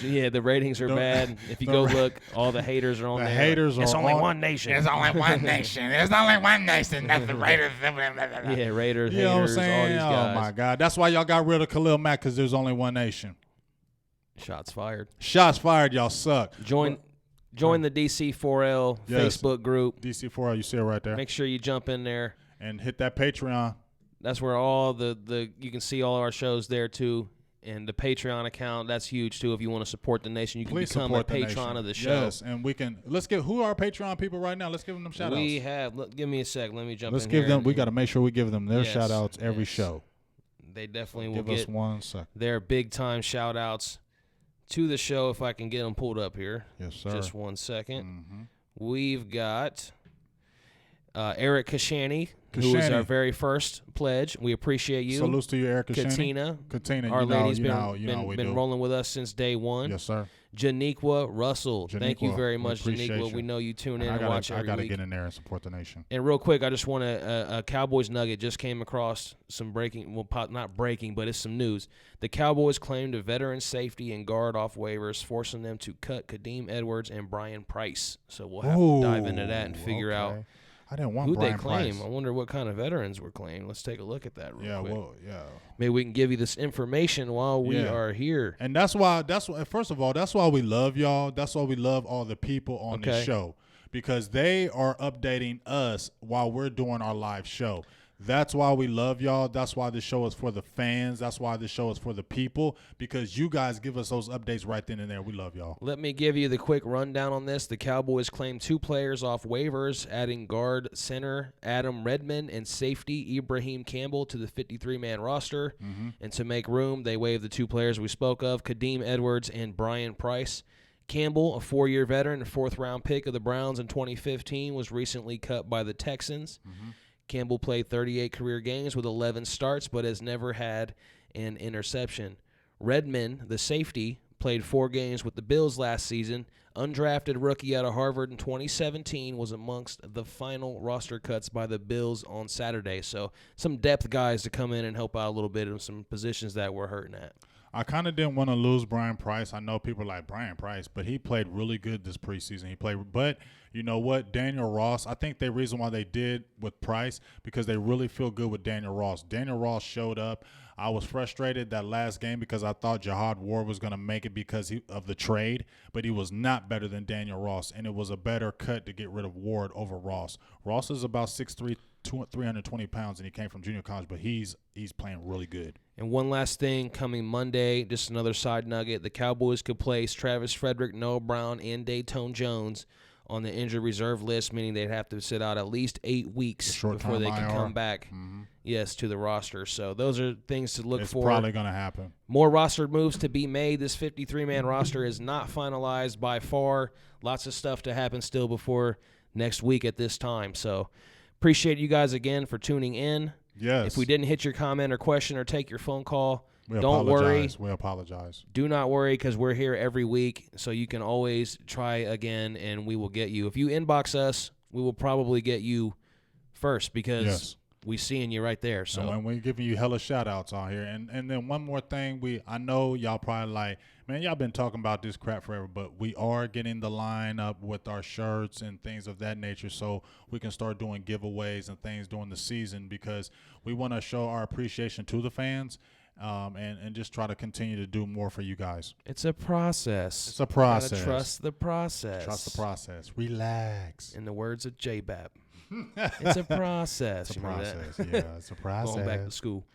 Yeah, the ratings are bad. If you go look, all the haters are on there. The haters are It's only on. one nation. There's only one nation. There's only one nation. That's the Raiders. Yeah, Raiders, You know what I'm haters, all saying? these guys. Oh, my God. That's why y'all got rid of Khalil Mack, because there's only one nation. Shots fired. Shots fired. Y'all suck. Join the DC4L Yes. Facebook group. DC4L, you see it right there. Make sure you jump in there. And hit that Patreon. That's where all the you can see all our shows there too. And the Patreon account, that's huge too. If you want to support the nation, you can Please become a support the patron nation. of the show. Yes, and we can who are our Patreon people right now? Let's give them shout outs. We have give me a sec. Let me jump Let's in give here them and- we gotta make sure we give them their Yes, shout outs every yes. show. They definitely will Give get us 1 second. their big time shout outs to the show if I can get them pulled up here. Yes, sir. Just 1 second. Mm-hmm. We've got Eric Kashani, who was our very first pledge. We appreciate you. Salutes to you, Eric Kashani. Katina, you our know, lady's you know we been do. rolling with us since day one. Yes, sir. Janiqua Russell. Thank you Janiqua, very we much, appreciate Janiqua. you. We know you tune in And and watch I every gotta week. get in there and support the nation. And real quick, I just want a Cowboys nugget. Just came across some not breaking, but it's some news. The Cowboys claimed a veteran safety and guard off waivers, forcing them to cut Kadeem Edwards and Brian Price. So we'll have to dive into that and figure out I didn't want who Brian they claim. Price. I wonder what kind of veterans were claimed. Let's take a look at that real quick. Yeah. Maybe we can give you this information while we are here. And that's why first of all, that's why we love y'all. That's why we love all the people on this show, because they are updating us while we're doing our live show. That's why we love y'all. That's why this show is for the fans. That's why this show is for the people, because you guys give us those updates right then and there. We love y'all. Let me give you the quick rundown on this. The Cowboys claimed 2 players off waivers, adding guard center Adam Redmond and safety Ibrahim Campbell to the 53-man roster. Mm-hmm. And to make room, they waived the 2 players we spoke of, Kadeem Edwards and Brian Price. Campbell, a 4-year veteran and 4th-round pick of the Browns in 2015, was recently cut by the Texans. Mm-hmm. Campbell played 38 career games with 11 starts, but has never had an interception. Redmond, the safety, played 4 games with the Bills last season. Undrafted rookie out of Harvard in 2017, was amongst the final roster cuts by the Bills on Saturday. So some depth guys to come in and help out a little bit in some positions that we're hurting at. I kind of didn't want to lose Brian Price. I know people are like Brian Price, but he played really good this preseason. But you know what? Daniel Ross, I think the reason why they did with Price, because they really feel good with Daniel Ross. Daniel Ross showed up. I was frustrated that last game because I thought Jihad Ward was going to make it because of the trade, but he was not better than Daniel Ross, and it was a better cut to get rid of Ward over Ross. Ross is about 6'3", 320 pounds, and he came from junior college, but he's playing really good. And one last thing, coming Monday, just another side nugget, the Cowboys could place Travis Frederick, Noah Brown, and Dayton Jones on the injured reserve list, meaning they'd have to sit out at least 8 weeks before they can come back, to the roster. So those are things to look for. It's probably going to happen. More roster moves to be made. This 53-man roster is not finalized by far. Lots of stuff to happen still before next week at this time. So appreciate you guys again for tuning in. Yes. If we didn't hit your comment or question or take your phone call, don't worry. worry. We apologize. Do not worry, because we're here every week, so you can always try again, and we will get you. If you inbox us, we will probably get you first, because we seeing you right there. So and we're giving you hella shout outs on here. And then one more thing, I know y'all probably like, man, y'all been talking about this crap forever, but we are getting the line up with our shirts and things of that nature, so we can start doing giveaways and things during the season, because we want to show our appreciation to the fans. And just try to continue to do more for you guys. It's a process. It's a process. You gotta trust the process. Trust the process. Relax. In the words of J-Bap. It's a process. It's a process. Yeah, it's a process. Going back to school.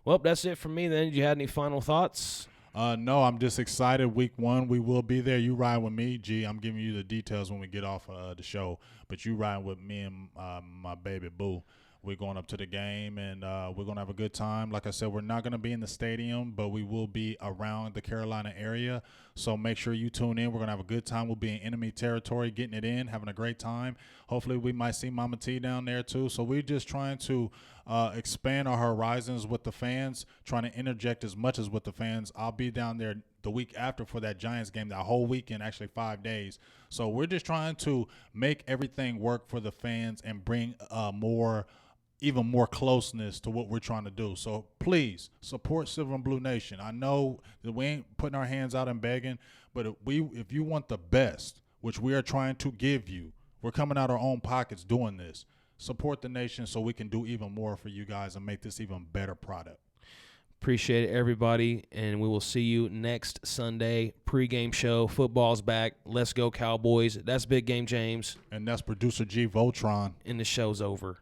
Well, that's it from me then. Did you have any final thoughts? No, I'm just excited. Week 1, we will be there. You ride with me, G. I'm giving you the details when we get off the show. But you ride with me and my baby boo. We're going up to the game, and we're going to have a good time. Like I said, we're not going to be in the stadium, but we will be around the Carolina area. So make sure you tune in. We're going to have a good time. We'll be in enemy territory, getting it in, having a great time. Hopefully we might see Mama T down there too. So we're just trying to expand our horizons with the fans, trying to interject as much as with the fans. I'll be down there the week after for that Giants game, that whole weekend, actually 5 days. So we're just trying to make everything work for the fans and bring even more closeness to what we're trying to do. So please support Silver and Blue Nation. I know that we ain't putting our hands out and begging, but if you want the best, which we are trying to give you, we're coming out our own pockets doing this. Support the nation so we can do even more for you guys and make this even better product. Appreciate it, everybody, and we will see you next Sunday. Pre-game show. Football's back. Let's go, Cowboys. That's Big Game James. And that's producer G Voltron. And the show's over.